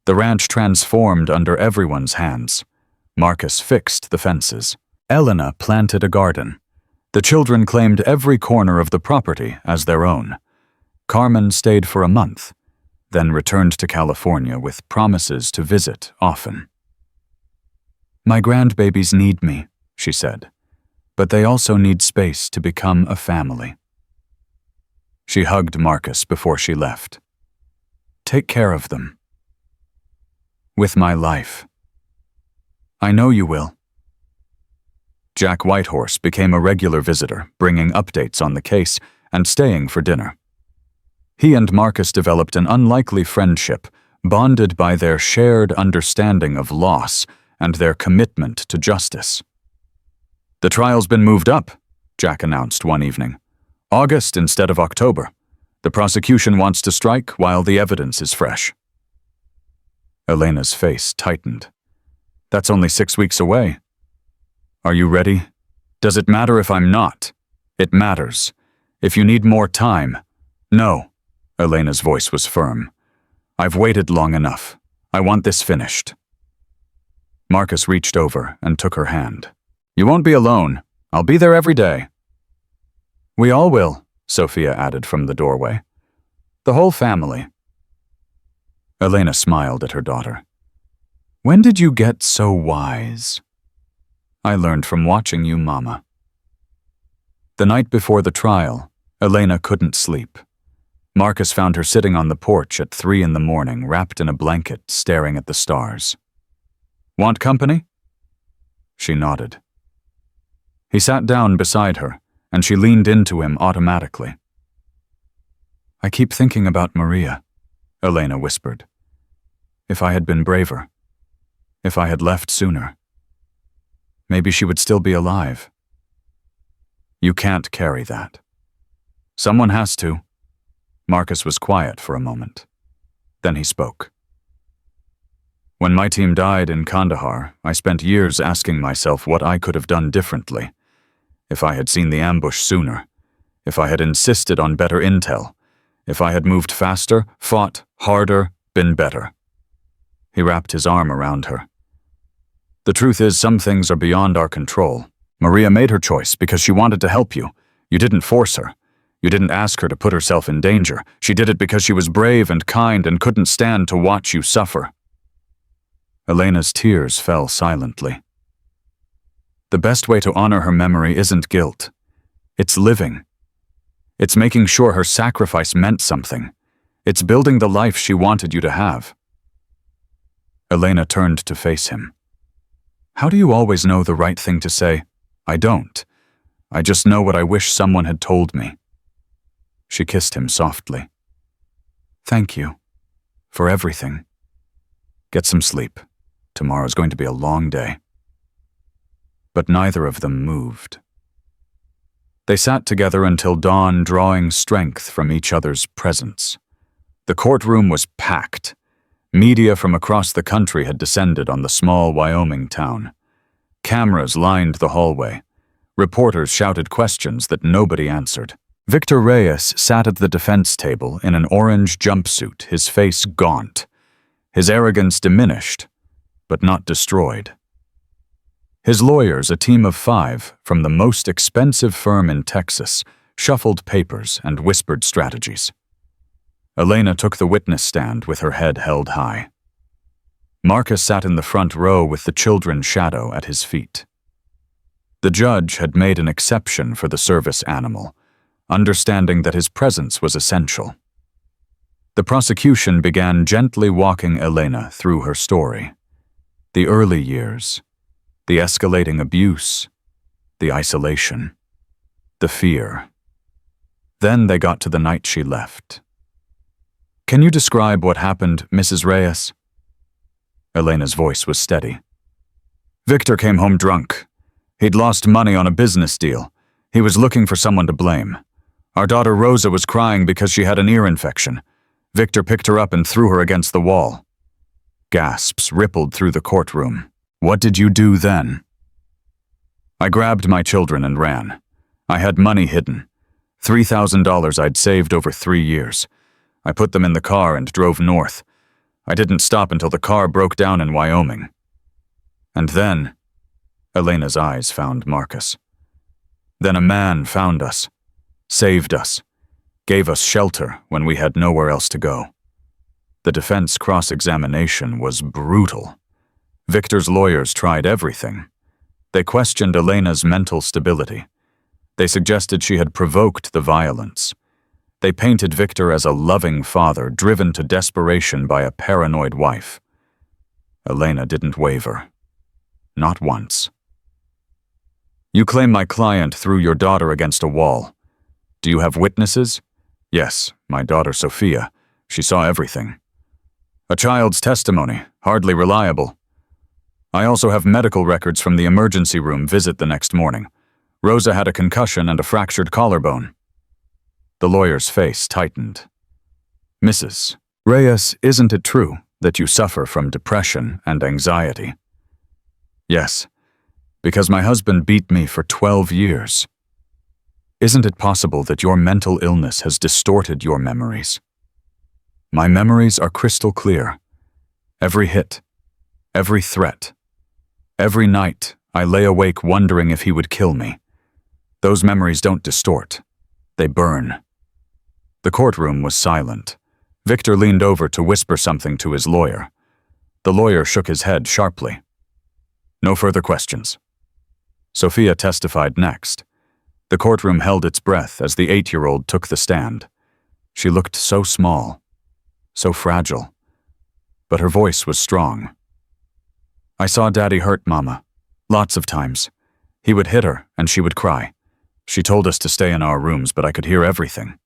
The ranch transformed under everyone's hands. Marcus fixed the fences. Elena planted a garden. The children claimed every corner of the property as their own. Carmen stayed for a month, then returned to California with promises to visit often. My grandbabies need me, she said, but they also need space to become a family. She hugged Marcus before she left. Take care of them. With my life. I know you will. Jack Whitehorse became a regular visitor, bringing updates on the case and staying for dinner. He and Marcus developed an unlikely friendship, bonded by their shared understanding of loss and their commitment to justice. The trial's been moved up, Jack announced one evening. August instead of October. The prosecution wants to strike while the evidence is fresh. Elena's face tightened. That's only 6 weeks away. Are you ready? Does it matter if I'm not? It matters. If you need more time. No. Elena's voice was firm. I've waited long enough. I want this finished. Marcus reached over and took her hand. You won't be alone. I'll be there every day. We all will, Sophia added from the doorway. The whole family. Elena smiled at her daughter. When did you get so wise? I learned from watching you, Mama. The night before the trial, Elena couldn't sleep. Marcus found her sitting on the porch at 3 a.m, wrapped in a blanket, staring at the stars. Want company? She nodded. He sat down beside her, and she leaned into him automatically. I keep thinking about Maria, Elena whispered. If I had been braver, if I had left sooner, maybe she would still be alive. You can't carry that. Someone has to. Marcus was quiet for a moment. Then he spoke. When my team died in Kandahar, I spent years asking myself what I could have done differently. If I had seen the ambush sooner, if I had insisted on better intel, if I had moved faster, fought harder, been better. He wrapped his arm around her. The truth is, some things are beyond our control. Maria made her choice because she wanted to help you. You didn't force her. You didn't ask her to put herself in danger. She did it because she was brave and kind and couldn't stand to watch you suffer. Elena's tears fell silently. The best way to honor her memory isn't guilt. It's living. It's making sure her sacrifice meant something. It's building the life she wanted you to have. Elena turned to face him. How do you always know the right thing to say? I don't. I just know what I wish someone had told me. She kissed him softly. Thank you. For everything. Get some sleep. Tomorrow's going to be a long day. But neither of them moved. They sat together until dawn, drawing strength from each other's presence. The courtroom was packed. Media from across the country had descended on the small Wyoming town. Cameras lined the hallway. Reporters shouted questions that nobody answered. Victor Reyes sat at the defense table in an orange jumpsuit, his face gaunt. His arrogance diminished, but not destroyed. His lawyers, a team of 5 from the most expensive firm in Texas, shuffled papers and whispered strategies. Elena took the witness stand with her head held high. Marcus sat in the front row with the children's shadow at his feet. The judge had made an exception for the service animal, understanding that his presence was essential. The prosecution began gently walking Elena through her story. The early years, the escalating abuse, the isolation, the fear. Then they got to the night she left. Can you describe what happened, Mrs. Reyes? Elena's voice was steady. Victor came home drunk. He'd lost money on a business deal. He was looking for someone to blame. Our daughter Rosa was crying because she had an ear infection. Victor picked her up and threw her against the wall. Gasps rippled through the courtroom. What did you do then? I grabbed my children and ran. I had money hidden. $3,000 I'd saved over 3 years. I put them in the car and drove north. I didn't stop until the car broke down in Wyoming. And then, Elena's eyes found Marcus. Then a man found us, saved us, gave us shelter when we had nowhere else to go. The defense cross-examination was brutal. Victor's lawyers tried everything. They questioned Elena's mental stability. They suggested she had provoked the violence. They painted Victor as a loving father driven to desperation by a paranoid wife. Elena didn't waver. Not once. You claim my client threw your daughter against a wall. Do you have witnesses? Yes, my daughter Sophia. She saw everything. A child's testimony, hardly reliable. I also have medical records from the emergency room visit the next morning. Rosa had a concussion and a fractured collarbone. The lawyer's face tightened. Mrs. Reyes, isn't it true that you suffer from depression and anxiety? Yes, because my husband beat me for 12 years. Isn't it possible that your mental illness has distorted your memories? My memories are crystal clear. Every hit, every threat, every night I lay awake wondering if he would kill me. Those memories don't distort. They burn. The courtroom was silent. Victor leaned over to whisper something to his lawyer. The lawyer shook his head sharply. No further questions. Sophia testified next. The courtroom held its breath as the 8-year-old took the stand. She looked so small, so fragile, but her voice was strong. I saw Daddy hurt Mama, lots of times. He would hit her and she would cry. She told us to stay in our rooms, but I could hear everything.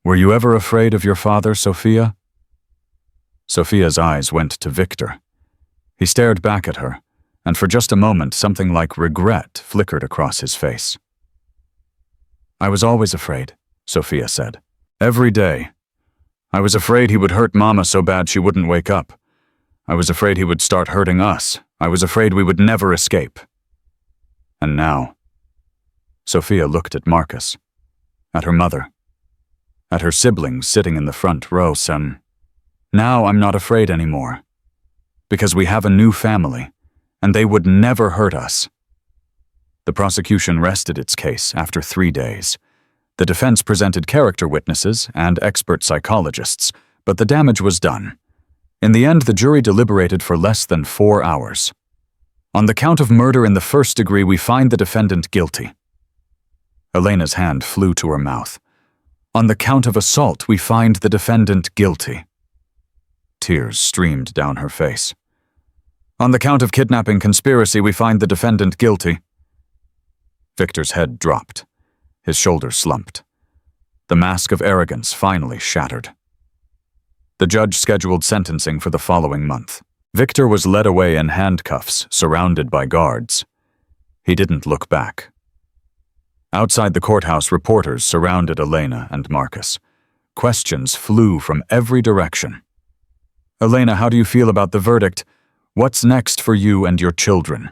Were you ever afraid of your father, Sophia? Sophia's eyes went to Victor. He stared back at her, and for just a moment something like regret flickered across his face. I was always afraid, Sophia said. Every day. I was afraid he would hurt Mama so bad she wouldn't wake up. I was afraid he would start hurting us. I was afraid we would never escape. And now, Sophia looked at Marcus, at her mother, at her siblings sitting in the front row, son. Now I'm not afraid anymore, because we have a new family, and they would never hurt us. The prosecution rested its case after 3 days. The defense presented character witnesses and expert psychologists, but the damage was done. In the end, the jury deliberated for less than 4 hours. On the count of murder in the first degree, we find the defendant guilty. Elena's hand flew to her mouth. On the count of assault, we find the defendant guilty. Tears streamed down her face. On the count of kidnapping conspiracy, we find the defendant guilty. Victor's head dropped. His shoulders slumped. The mask of arrogance finally shattered. The judge scheduled sentencing for the following month. Victor was led away in handcuffs, surrounded by guards. He didn't look back. Outside the courthouse, reporters surrounded Elena and Marcus. Questions flew from every direction. Elena, how do you feel about the verdict? What's next for you and your children?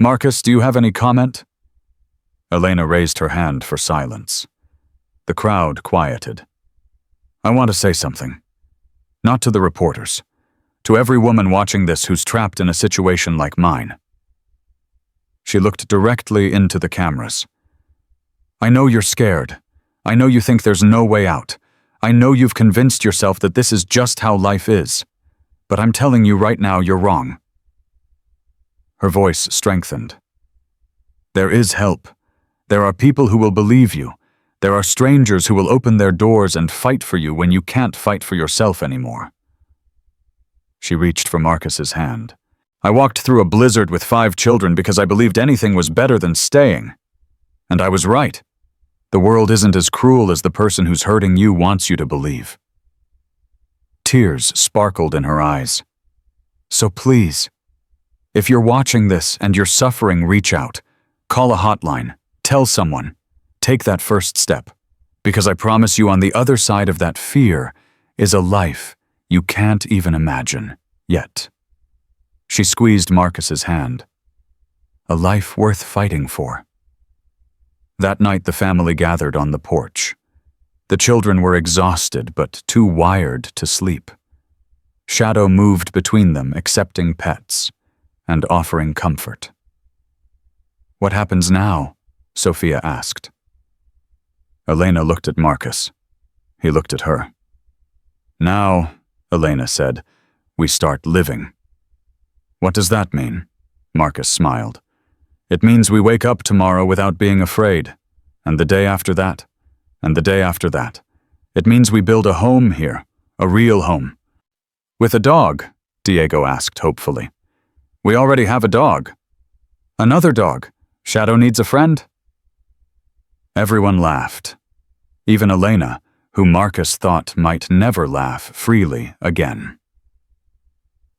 Marcus, do you have any comment? Elena raised her hand for silence. The crowd quieted. I want to say something. Not to the reporters. To every woman watching this who's trapped in a situation like mine. She looked directly into the cameras. I know you're scared. I know you think there's no way out. I know you've convinced yourself that this is just how life is. But I'm telling you right now, you're wrong. Her voice strengthened. There is help. There are people who will believe you. There are strangers who will open their doors and fight for you when you can't fight for yourself anymore. She reached for Marcus's hand. I walked through a blizzard with 5 children because I believed anything was better than staying. And I was right. The world isn't as cruel as the person who's hurting you wants you to believe. Tears sparkled in her eyes. So please, if you're watching this and you're suffering, reach out. Call a hotline. Tell someone. Take that first step. Because I promise you, on the other side of that fear is a life you can't even imagine yet. She squeezed Marcus's hand. A life worth fighting for. That night the family gathered on the porch. The children were exhausted but too wired to sleep. Shadow moved between them, accepting pets and offering comfort. What happens now? Sophia asked. Elena looked at Marcus. He looked at her. Now, Elena said, we start living. What does that mean? Marcus smiled. It means we wake up tomorrow without being afraid, and the day after that, and the day after that. It means we build a home here, a real home. With a dog, Diego asked hopefully. We already have a dog. Another dog. Shadow needs a friend? Everyone laughed. Even Elena, who Marcus thought might never laugh freely again.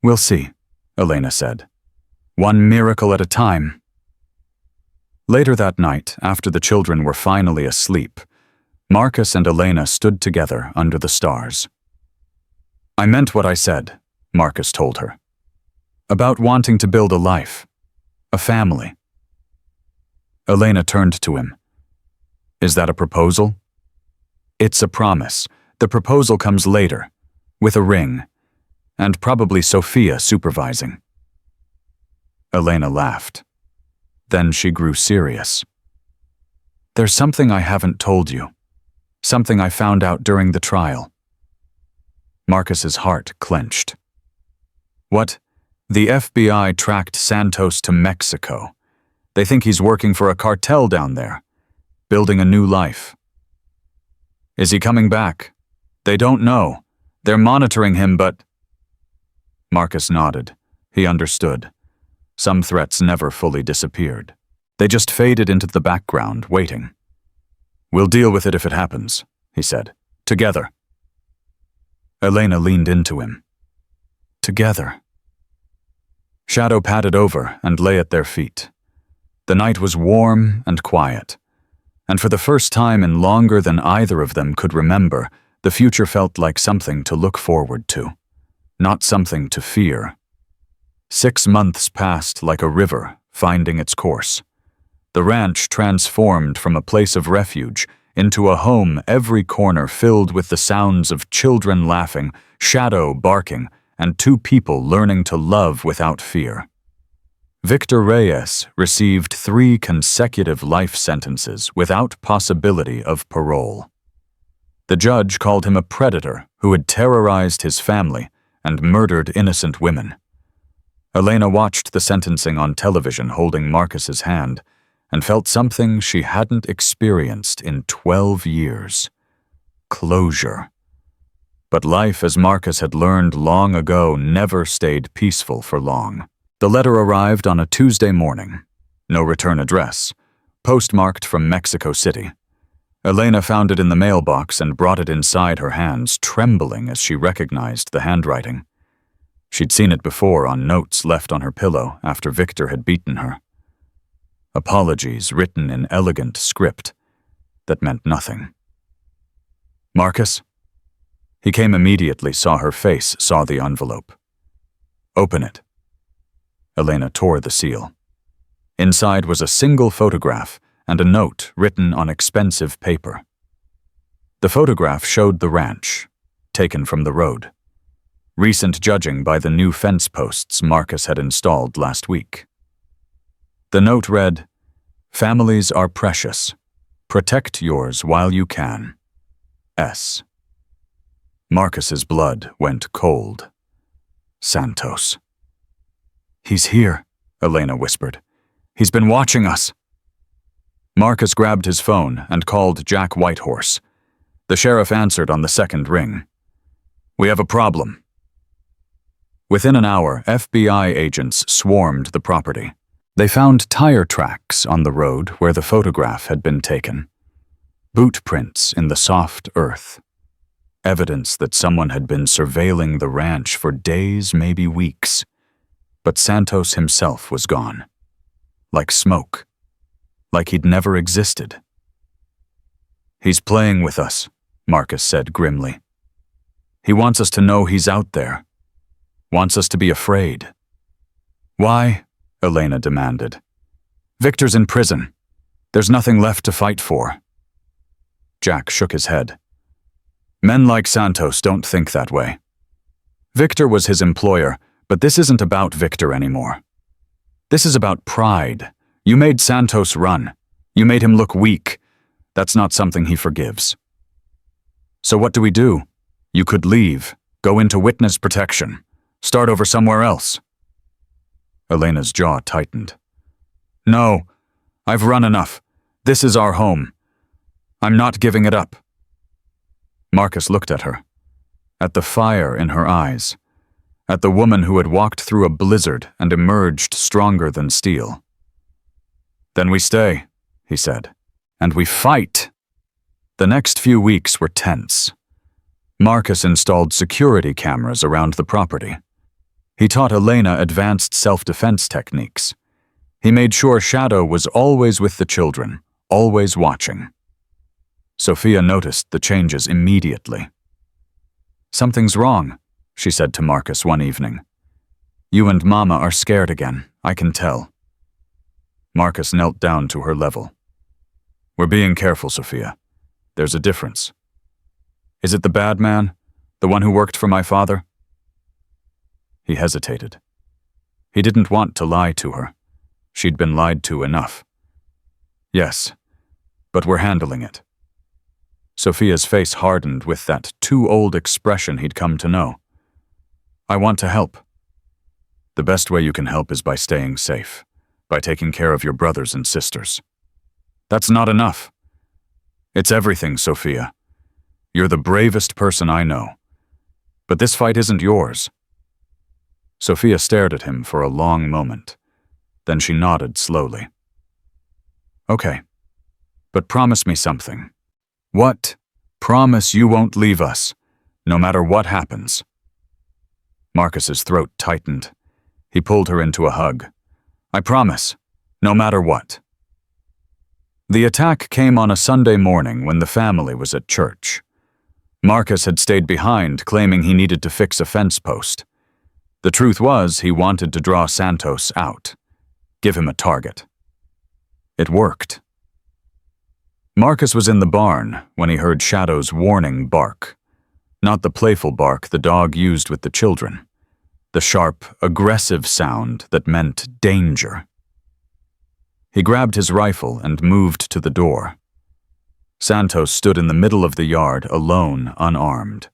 We'll see, Elena said. One miracle at a time. Later that night, after the children were finally asleep, Marcus and Elena stood together under the stars. I meant what I said, Marcus told her. About wanting to build a life, a family. Elena turned to him. Is that a proposal? It's a promise. The proposal comes later, with a ring, and probably Sophia supervising. Elena laughed. Then she grew serious. There's something I haven't told you. Something I found out during the trial. Marcus's heart clenched. What? The FBI tracked Santos to Mexico. They think he's working for a cartel down there, building a new life. Is he coming back? They don't know. They're monitoring him, but... Marcus nodded. He understood. Some threats never fully disappeared. They just faded into the background, waiting. We'll deal with it if it happens, he said. Together. Elena leaned into him. Together. Shadow padded over and lay at their feet. The night was warm and quiet, and for the first time in longer than either of them could remember, the future felt like something to look forward to, not something to fear. 6 months passed like a river, finding its course. The ranch transformed from a place of refuge into a home, every corner filled with the sounds of children laughing, Shadow barking, and 2 people learning to love without fear. Victor Reyes received 3 consecutive life sentences without possibility of parole. The judge called him a predator who had terrorized his family and murdered innocent women. Elena watched the sentencing on television holding Marcus's hand and felt something she hadn't experienced in 12 years. Closure. But life, as Marcus had learned long ago, never stayed peaceful for long. The letter arrived on a Tuesday morning. No return address. Postmarked from Mexico City. Elena found it in the mailbox and brought it inside her hands, trembling as she recognized the handwriting. She'd seen it before on notes left on her pillow after Victor had beaten her. Apologies written in elegant script that meant nothing. "Marcus?" He came immediately, saw her face, saw the envelope. "Open it." Elena tore the seal. Inside was a single photograph and a note written on expensive paper. The photograph showed the ranch, taken from the road. Recent judging by the new fence posts Marcus had installed last week. The note read, "Families are precious. Protect yours while you can. S." Marcus's blood went cold. Santos. "He's here," Elena whispered. "He's been watching us." Marcus grabbed his phone and called Jack Whitehorse. The sheriff answered on the second ring. "We have a problem." Within an hour, FBI agents swarmed the property. They found tire tracks on the road where the photograph had been taken. Boot prints in the soft earth. Evidence that someone had been surveilling the ranch for days, maybe weeks. But Santos himself was gone. Like smoke. Like he'd never existed. "He's playing with us," Marcus said grimly. "He wants us to know he's out there. Wants us to be afraid." "Why?" Elena demanded. "Victor's in prison. There's nothing left to fight for." Jack shook his head. "Men like Santos don't think that way. Victor was his employer, but this isn't about Victor anymore. This is about pride. You made Santos run. You made him look weak. That's not something he forgives. So what do we do? You could leave, go into witness protection, start over somewhere else." Elena's jaw tightened. "No, I've run enough. This is our home. I'm not giving it up." Marcus looked at her, at the fire in her eyes, at the woman who had walked through a blizzard and emerged stronger than steel. "Then we stay," he said, "and we fight." The next few weeks were tense. Marcus installed security cameras around the property. He taught Elena advanced self-defense techniques. He made sure Shadow was always with the children, always watching. Sophia noticed the changes immediately. "Something's wrong," she said to Marcus one evening. "You and Mama are scared again, I can tell." Marcus knelt down to her level. "We're being careful, Sophia. There's a difference. Is it the bad man, the one who worked for my father?" He hesitated. He didn't want to lie to her. She'd been lied to enough. "Yes, but we're handling it." Sophia's face hardened with that too-old expression he'd come to know. "I want to help." "The best way you can help is by staying safe, by taking care of your brothers and sisters." "That's not enough." "It's everything, Sophia. You're the bravest person I know. But this fight isn't yours." Sophia stared at him for a long moment. Then she nodded slowly. "Okay, but promise me something." "What?" "Promise you won't leave us, no matter what happens." Marcus's throat tightened. He pulled her into a hug. "I promise, no matter what." The attack came on a Sunday morning when the family was at church. Marcus had stayed behind, claiming he needed to fix a fence post. The truth was, he wanted to draw Santos out, give him a target. It worked. Marcus was in the barn when he heard Shadow's warning bark. Not the playful bark the dog used with the children. The sharp, aggressive sound that meant danger. He grabbed his rifle and moved to the door. Santos stood in the middle of the yard, alone, unarmed.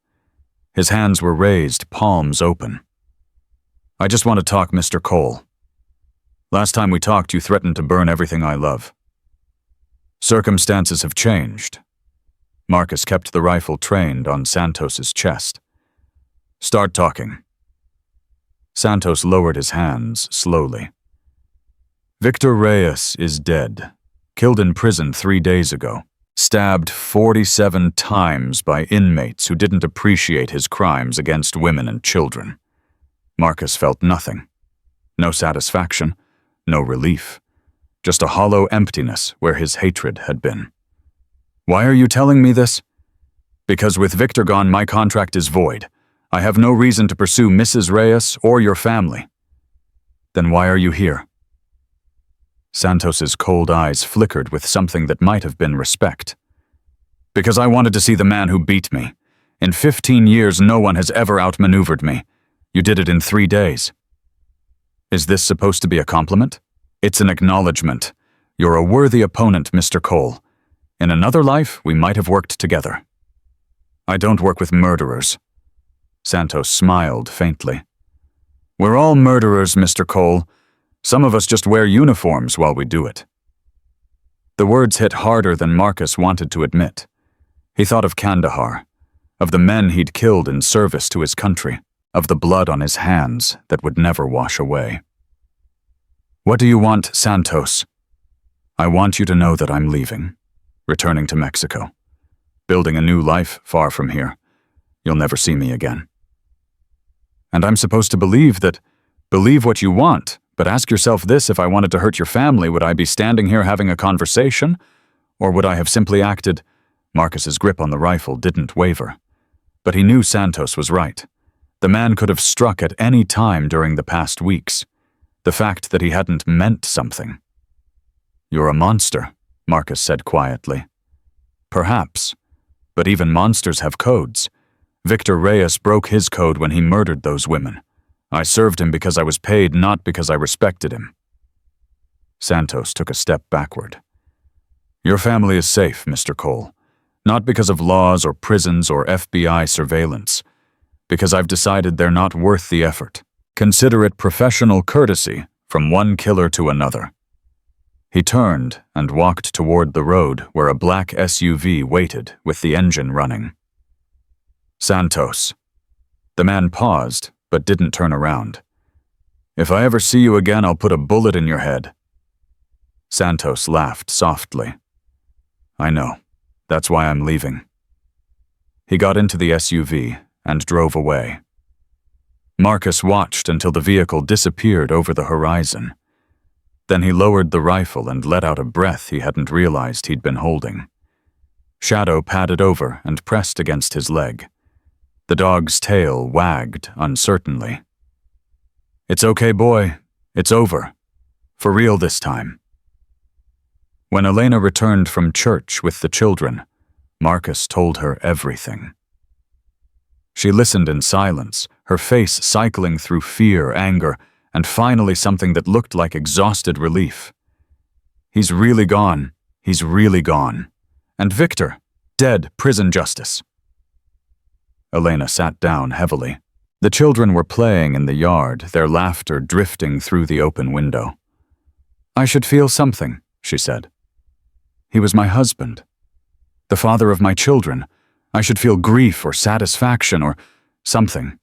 His hands were raised, palms open. "I just want to talk, Mr. Cole. Last time we talked, you threatened to burn everything I love. Circumstances have changed." Marcus kept the rifle trained on Santos's chest. Start talking. Santos lowered his hands slowly. Victor Reyes is dead, killed in prison 3 days ago, stabbed 47 times by inmates who didn't appreciate his crimes against women and children. Marcus felt nothing. No satisfaction, no relief. Just a hollow emptiness where his hatred had been. Why are you telling me this? Because with Victor gone, my contract is void. I have no reason to pursue Mrs. Reyes or your family. Then why are you here? Santos's cold eyes flickered with something that might have been respect. Because I wanted to see the man who beat me. In 15 years, no one has ever outmaneuvered me. You did it in 3 days. Is this supposed to be a compliment? It's an acknowledgement. You're a worthy opponent, Mr. Cole. In another life, we might have worked together. I don't work with murderers. Santos smiled faintly. We're all murderers, Mr. Cole. Some of us just wear uniforms while we do it. The words hit harder than Marcus wanted to admit. He thought of Kandahar, of the men he'd killed in service to his country, of the blood on his hands that would never wash away. What do you want, Santos? I want you to know that I'm leaving, returning to Mexico, building a new life far from here. You'll never see me again. And I'm supposed to believe what you want, but ask yourself this: if I wanted to hurt your family, would I be standing here having a conversation? Or would I have simply acted? Marcus's grip on the rifle didn't waver. But he knew Santos was right. The man could have struck at any time during the past weeks. The fact that he hadn't meant something. You're a monster, Marcus said quietly. Perhaps, but even monsters have codes. Victor Reyes broke his code when he murdered those women. I served him because I was paid, not because I respected him. Santos took a step backward. Your family is safe, Mr. Cole. Not because of laws or prisons or FBI surveillance. Because I've decided they're not worth the effort. Consider it professional courtesy from one killer to another. He turned and walked toward the road where a black SUV waited with the engine running. Santos. The man paused, but didn't turn around. If I ever see you again, I'll put a bullet in your head. Santos laughed softly. I know. That's why I'm leaving. He got into the SUV and drove away. Marcus watched until the vehicle disappeared over the horizon. Then he lowered the rifle and let out a breath he hadn't realized he'd been holding. Shadow padded over and pressed against his leg. The dog's tail wagged uncertainly. It's okay, boy. It's over. For real this time. When Elena returned from church with the children, Marcus told her everything. She listened in silence, her face cycling through fear, anger, and finally something that looked like exhausted relief. He's really gone. He's really gone. And Victor, dead, prison justice. Elena sat down heavily. The children were playing in the yard, their laughter drifting through the open window. I should feel something, she said. He was my husband, the father of my children. I should feel grief or satisfaction or something.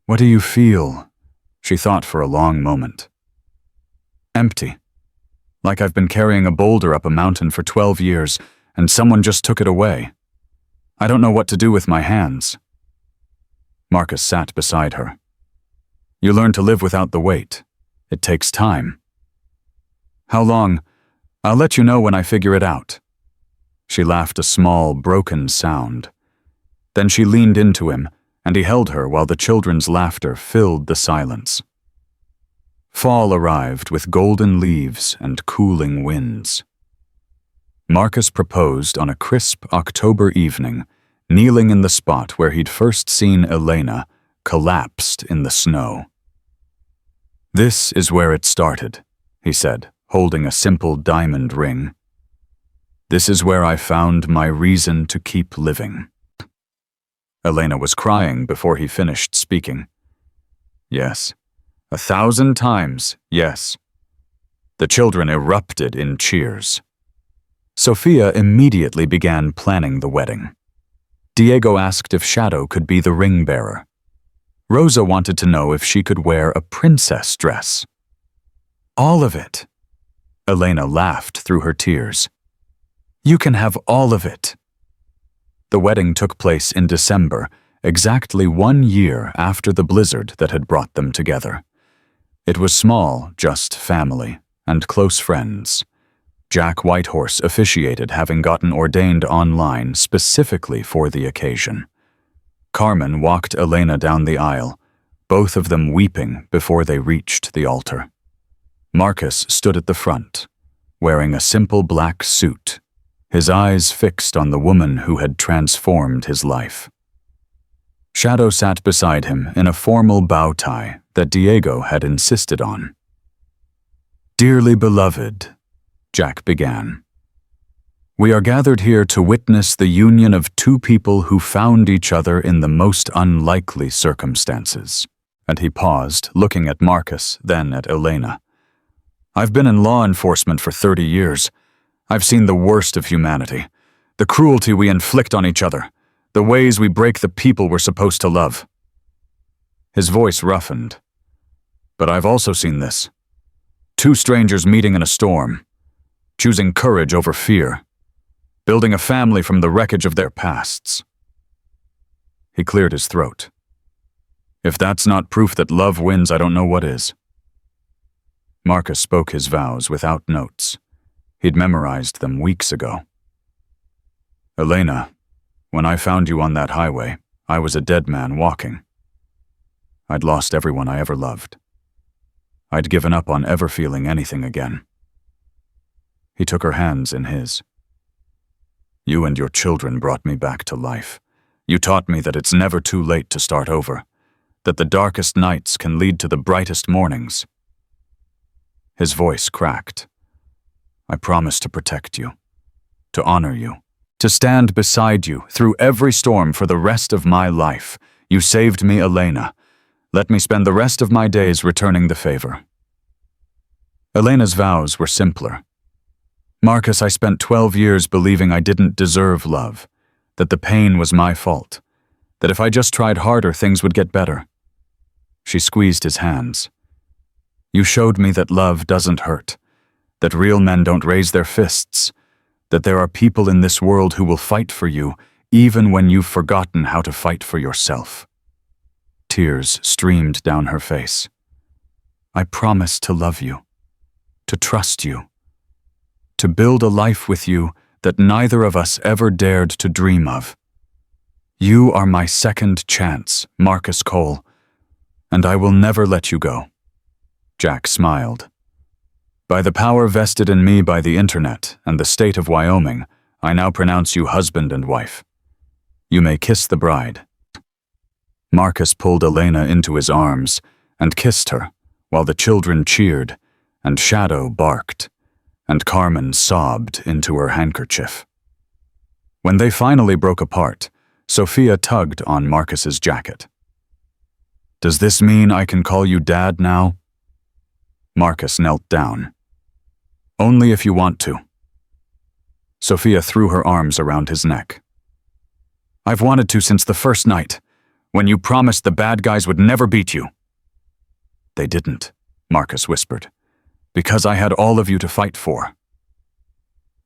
What do you feel? She thought for a long moment. Empty. Like I've been carrying a boulder up a mountain for 12 years and someone just took it away. I don't know what to do with my hands. Marcus sat beside her. You learn to live without the weight. It takes time. How long? I'll let you know when I figure it out. She laughed a small, broken sound. Then she leaned into him, and he held her while the children's laughter filled the silence. Fall arrived with golden leaves and cooling winds. Marcus proposed on a crisp October evening, kneeling in the spot where he'd first seen Elena collapsed in the snow. This is where it started, he said, holding a simple diamond ring. This is where I found my reason to keep living. Elena was crying before he finished speaking. Yes, 1,000 times, yes. The children erupted in cheers. Sophia immediately began planning the wedding. Diego asked if Shadow could be the ring bearer. Rosa wanted to know if she could wear a princess dress. All of it. Elena laughed through her tears. You can have all of it. The wedding took place in December, exactly 1 year after the blizzard that had brought them together. It was small, just family and close friends. Jack Whitehorse officiated, having gotten ordained online specifically for the occasion. Carmen walked Elena down the aisle, both of them weeping before they reached the altar. Marcus stood at the front, wearing a simple black suit, his eyes fixed on the woman who had transformed his life. Shadow sat beside him in a formal bow tie that Diego had insisted on. Dearly beloved, Jack began, we are gathered here to witness the union of two people who found each other in the most unlikely circumstances. And he paused, looking at Marcus, then at Elena. I've been in law enforcement for 30 years. I've seen the worst of humanity, the cruelty we inflict on each other, the ways we break the people we're supposed to love. His voice roughened. But I've also seen this. Two strangers meeting in a storm, choosing courage over fear, building a family from the wreckage of their pasts. He cleared his throat. If that's not proof that love wins, I don't know what is. Marcus spoke his vows without notes. He'd memorized them weeks ago. Elena, when I found you on that highway, I was a dead man walking. I'd lost everyone I ever loved. I'd given up on ever feeling anything again. He took her hands in his. You and your children brought me back to life. You taught me that it's never too late to start over, that the darkest nights can lead to the brightest mornings. His voice cracked. I promise to protect you, to honor you, to stand beside you through every storm for the rest of my life. You saved me, Elena. Let me spend the rest of my days returning the favor. Elena's vows were simpler. Marcus, I spent 12 years believing I didn't deserve love, that the pain was my fault, that if I just tried harder, things would get better. She squeezed his hands. You showed me that love doesn't hurt, that real men don't raise their fists, that there are people in this world who will fight for you even when you've forgotten how to fight for yourself. Tears streamed down her face. I promise to love you, to trust you, to build a life with you that neither of us ever dared to dream of. You are my second chance, Marcus Cole, and I will never let you go. Jack smiled. By the power vested in me by the internet and the state of Wyoming, I now pronounce you husband and wife. You may kiss the bride. Marcus pulled Elena into his arms and kissed her, while the children cheered, and Shadow barked, and Carmen sobbed into her handkerchief. When they finally broke apart, Sophia tugged on Marcus's jacket. Does this mean I can call you Dad now? Marcus knelt down. Only if you want to. Sophia threw her arms around his neck. I've wanted to since the first night, when you promised the bad guys would never beat you. They didn't, Marcus whispered, because I had all of you to fight for.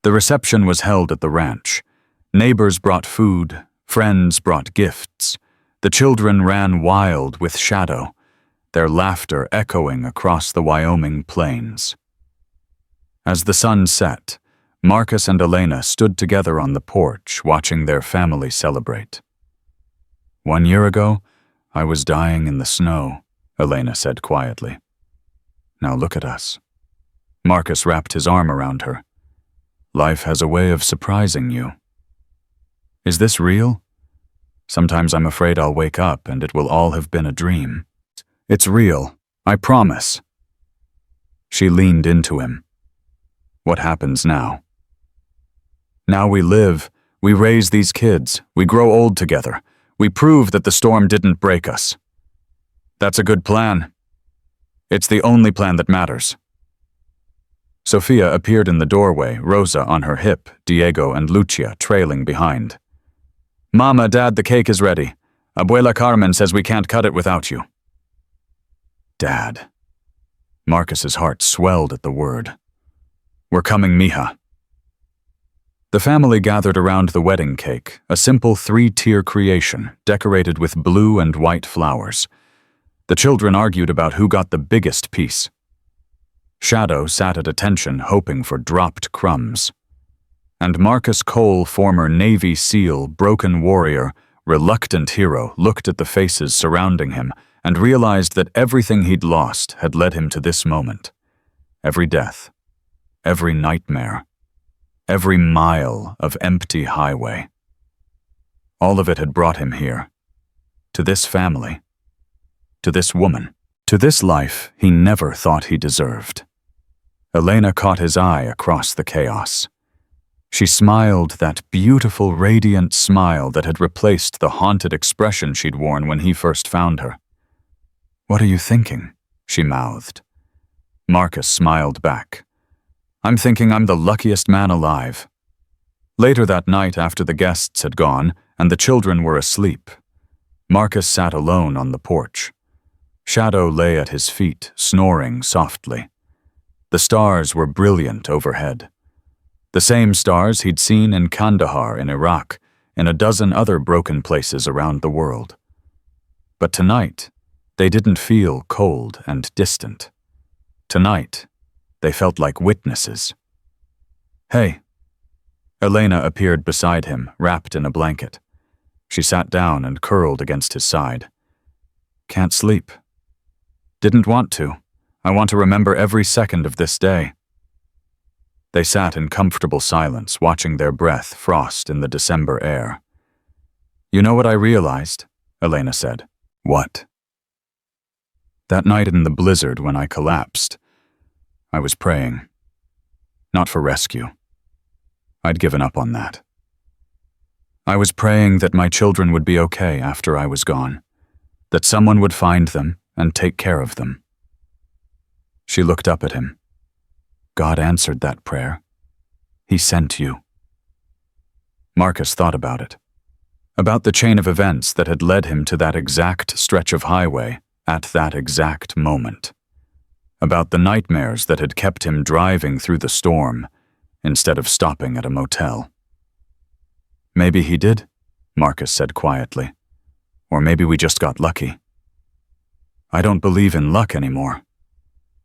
The reception was held at the ranch. Neighbors brought food, friends brought gifts. The children ran wild with Shadow, their laughter echoing across the Wyoming plains. As the sun set, Marcus and Elena stood together on the porch watching their family celebrate. 1 year ago, I was dying in the snow, Elena said quietly. Now look at us. Marcus wrapped his arm around her. Life has a way of surprising you. Is this real? Sometimes I'm afraid I'll wake up and it will all have been a dream. It's real, I promise. She leaned into him. What happens now? Now we live, we raise these kids, we grow old together. We prove that the storm didn't break us. That's a good plan. It's the only plan that matters. Sophia appeared in the doorway, Rosa on her hip, Diego and Lucia trailing behind. Mama, Dad, the cake is ready. Abuela Carmen says we can't cut it without you. Dad. Marcus's heart swelled at the word. We're coming, mija. The family gathered around the wedding cake, a simple 3-tier creation decorated with blue and white flowers. The children argued about who got the biggest piece. Shadow sat at attention, hoping for dropped crumbs. And Marcus Cole, former Navy SEAL, broken warrior, reluctant hero, looked at the faces surrounding him and realized that everything he'd lost had led him to this moment. Every death, every nightmare, every mile of empty highway. All of it had brought him here, to this family, to this woman, to this life he never thought he deserved. Elena caught his eye across the chaos. She smiled that beautiful, radiant smile that had replaced the haunted expression she'd worn when he first found her. "What are you thinking?" she mouthed. Marcus smiled back. "I'm thinking I'm the luckiest man alive." Later that night, after the guests had gone and the children were asleep, Marcus sat alone on the porch. Shadow lay at his feet, snoring softly. The stars were brilliant overhead. The same stars he'd seen in Kandahar in Iraq, and a dozen other broken places around the world. But tonight, they didn't feel cold and distant. Tonight, they felt like witnesses. "Hey." Elena appeared beside him, wrapped in a blanket. She sat down and curled against his side. "Can't sleep." "Didn't want to. I want to remember every second of this day." They sat in comfortable silence, watching their breath frost in the December air. "You know what I realized?" Elena said. "What?" "That night in the blizzard when I collapsed, I was praying. Not for rescue. I'd given up on that. I was praying that my children would be okay after I was gone, that someone would find them and take care of them." She looked up at him. "God answered that prayer. He sent you." Marcus thought about it. About the chain of events that had led him to that exact stretch of highway at that exact moment. About the nightmares that had kept him driving through the storm instead of stopping at a motel. "Maybe he did," Marcus said quietly. "Or maybe we just got lucky. I don't believe in luck anymore.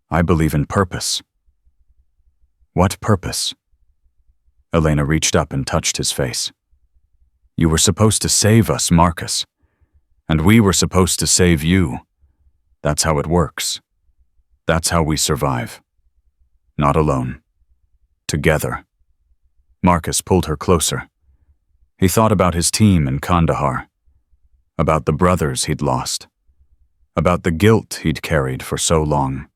I believe in purpose." "What purpose?" Elena reached up and touched his face. "You were supposed to save us, Marcus. And we were supposed to save you. That's how it works. That's how we survive. Not alone. Together." Marcus pulled her closer. He thought about his team in Kandahar. About the brothers he'd lost. About the guilt he'd carried for so long.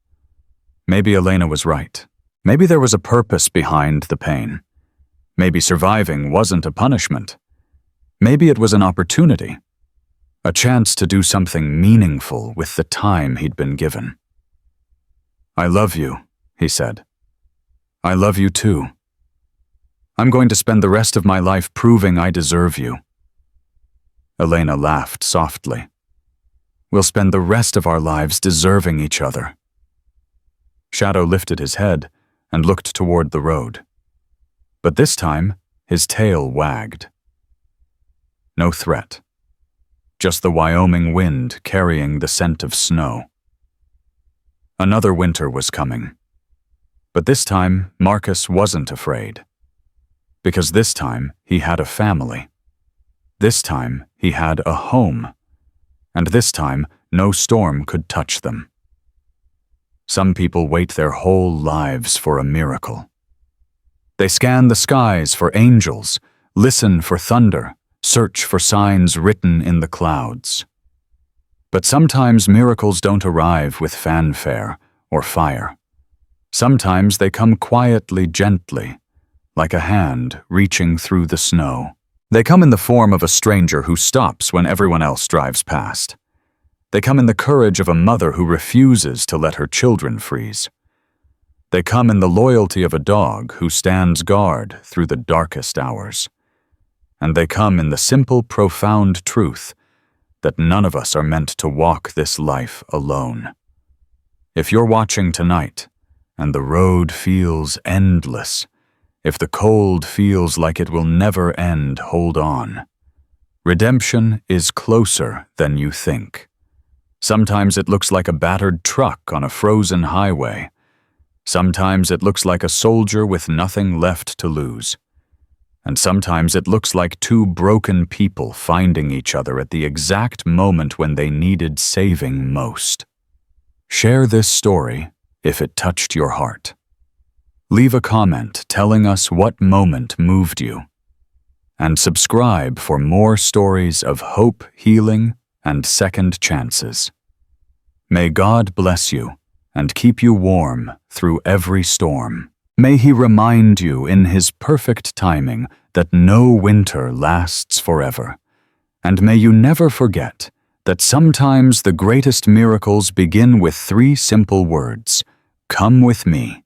Maybe Elena was right. Maybe there was a purpose behind the pain. Maybe surviving wasn't a punishment. Maybe it was an opportunity. A chance to do something meaningful with the time he'd been given. "I love you," he said. "I love you too. I'm going to spend the rest of my life proving I deserve you." Elena laughed softly. "We'll spend the rest of our lives deserving each other." Shadow lifted his head and looked toward the road. But this time, his tail wagged. No threat. Just the Wyoming wind carrying the scent of snow. Another winter was coming. But this time, Marcus wasn't afraid. Because this time, he had a family. This time, he had a home. And this time, no storm could touch them. Some people wait their whole lives for a miracle. They scan the skies for angels, listen for thunder, search for signs written in the clouds. But sometimes miracles don't arrive with fanfare or fire. Sometimes they come quietly, gently, like a hand reaching through the snow. They come in the form of a stranger who stops when everyone else drives past. They come in the courage of a mother who refuses to let her children freeze. They come in the loyalty of a dog who stands guard through the darkest hours. and they come in the simple, profound truth that none of us are meant to walk this life alone. If you're watching tonight, and the road feels endless, if the cold feels like it will never end, hold on. Redemption is closer than you think. Sometimes it looks like a battered truck on a frozen highway. Sometimes it looks like a soldier with nothing left to lose. And sometimes it looks like two broken people finding each other at the exact moment when they needed saving most. Share this story if it touched your heart. Leave a comment telling us what moment moved you. And subscribe for more stories of hope, healing, and second chances. May God bless you and keep you warm through every storm. May He remind you in His perfect timing that no winter lasts forever. And may you never forget that sometimes the greatest miracles begin with 3 simple words: come with me.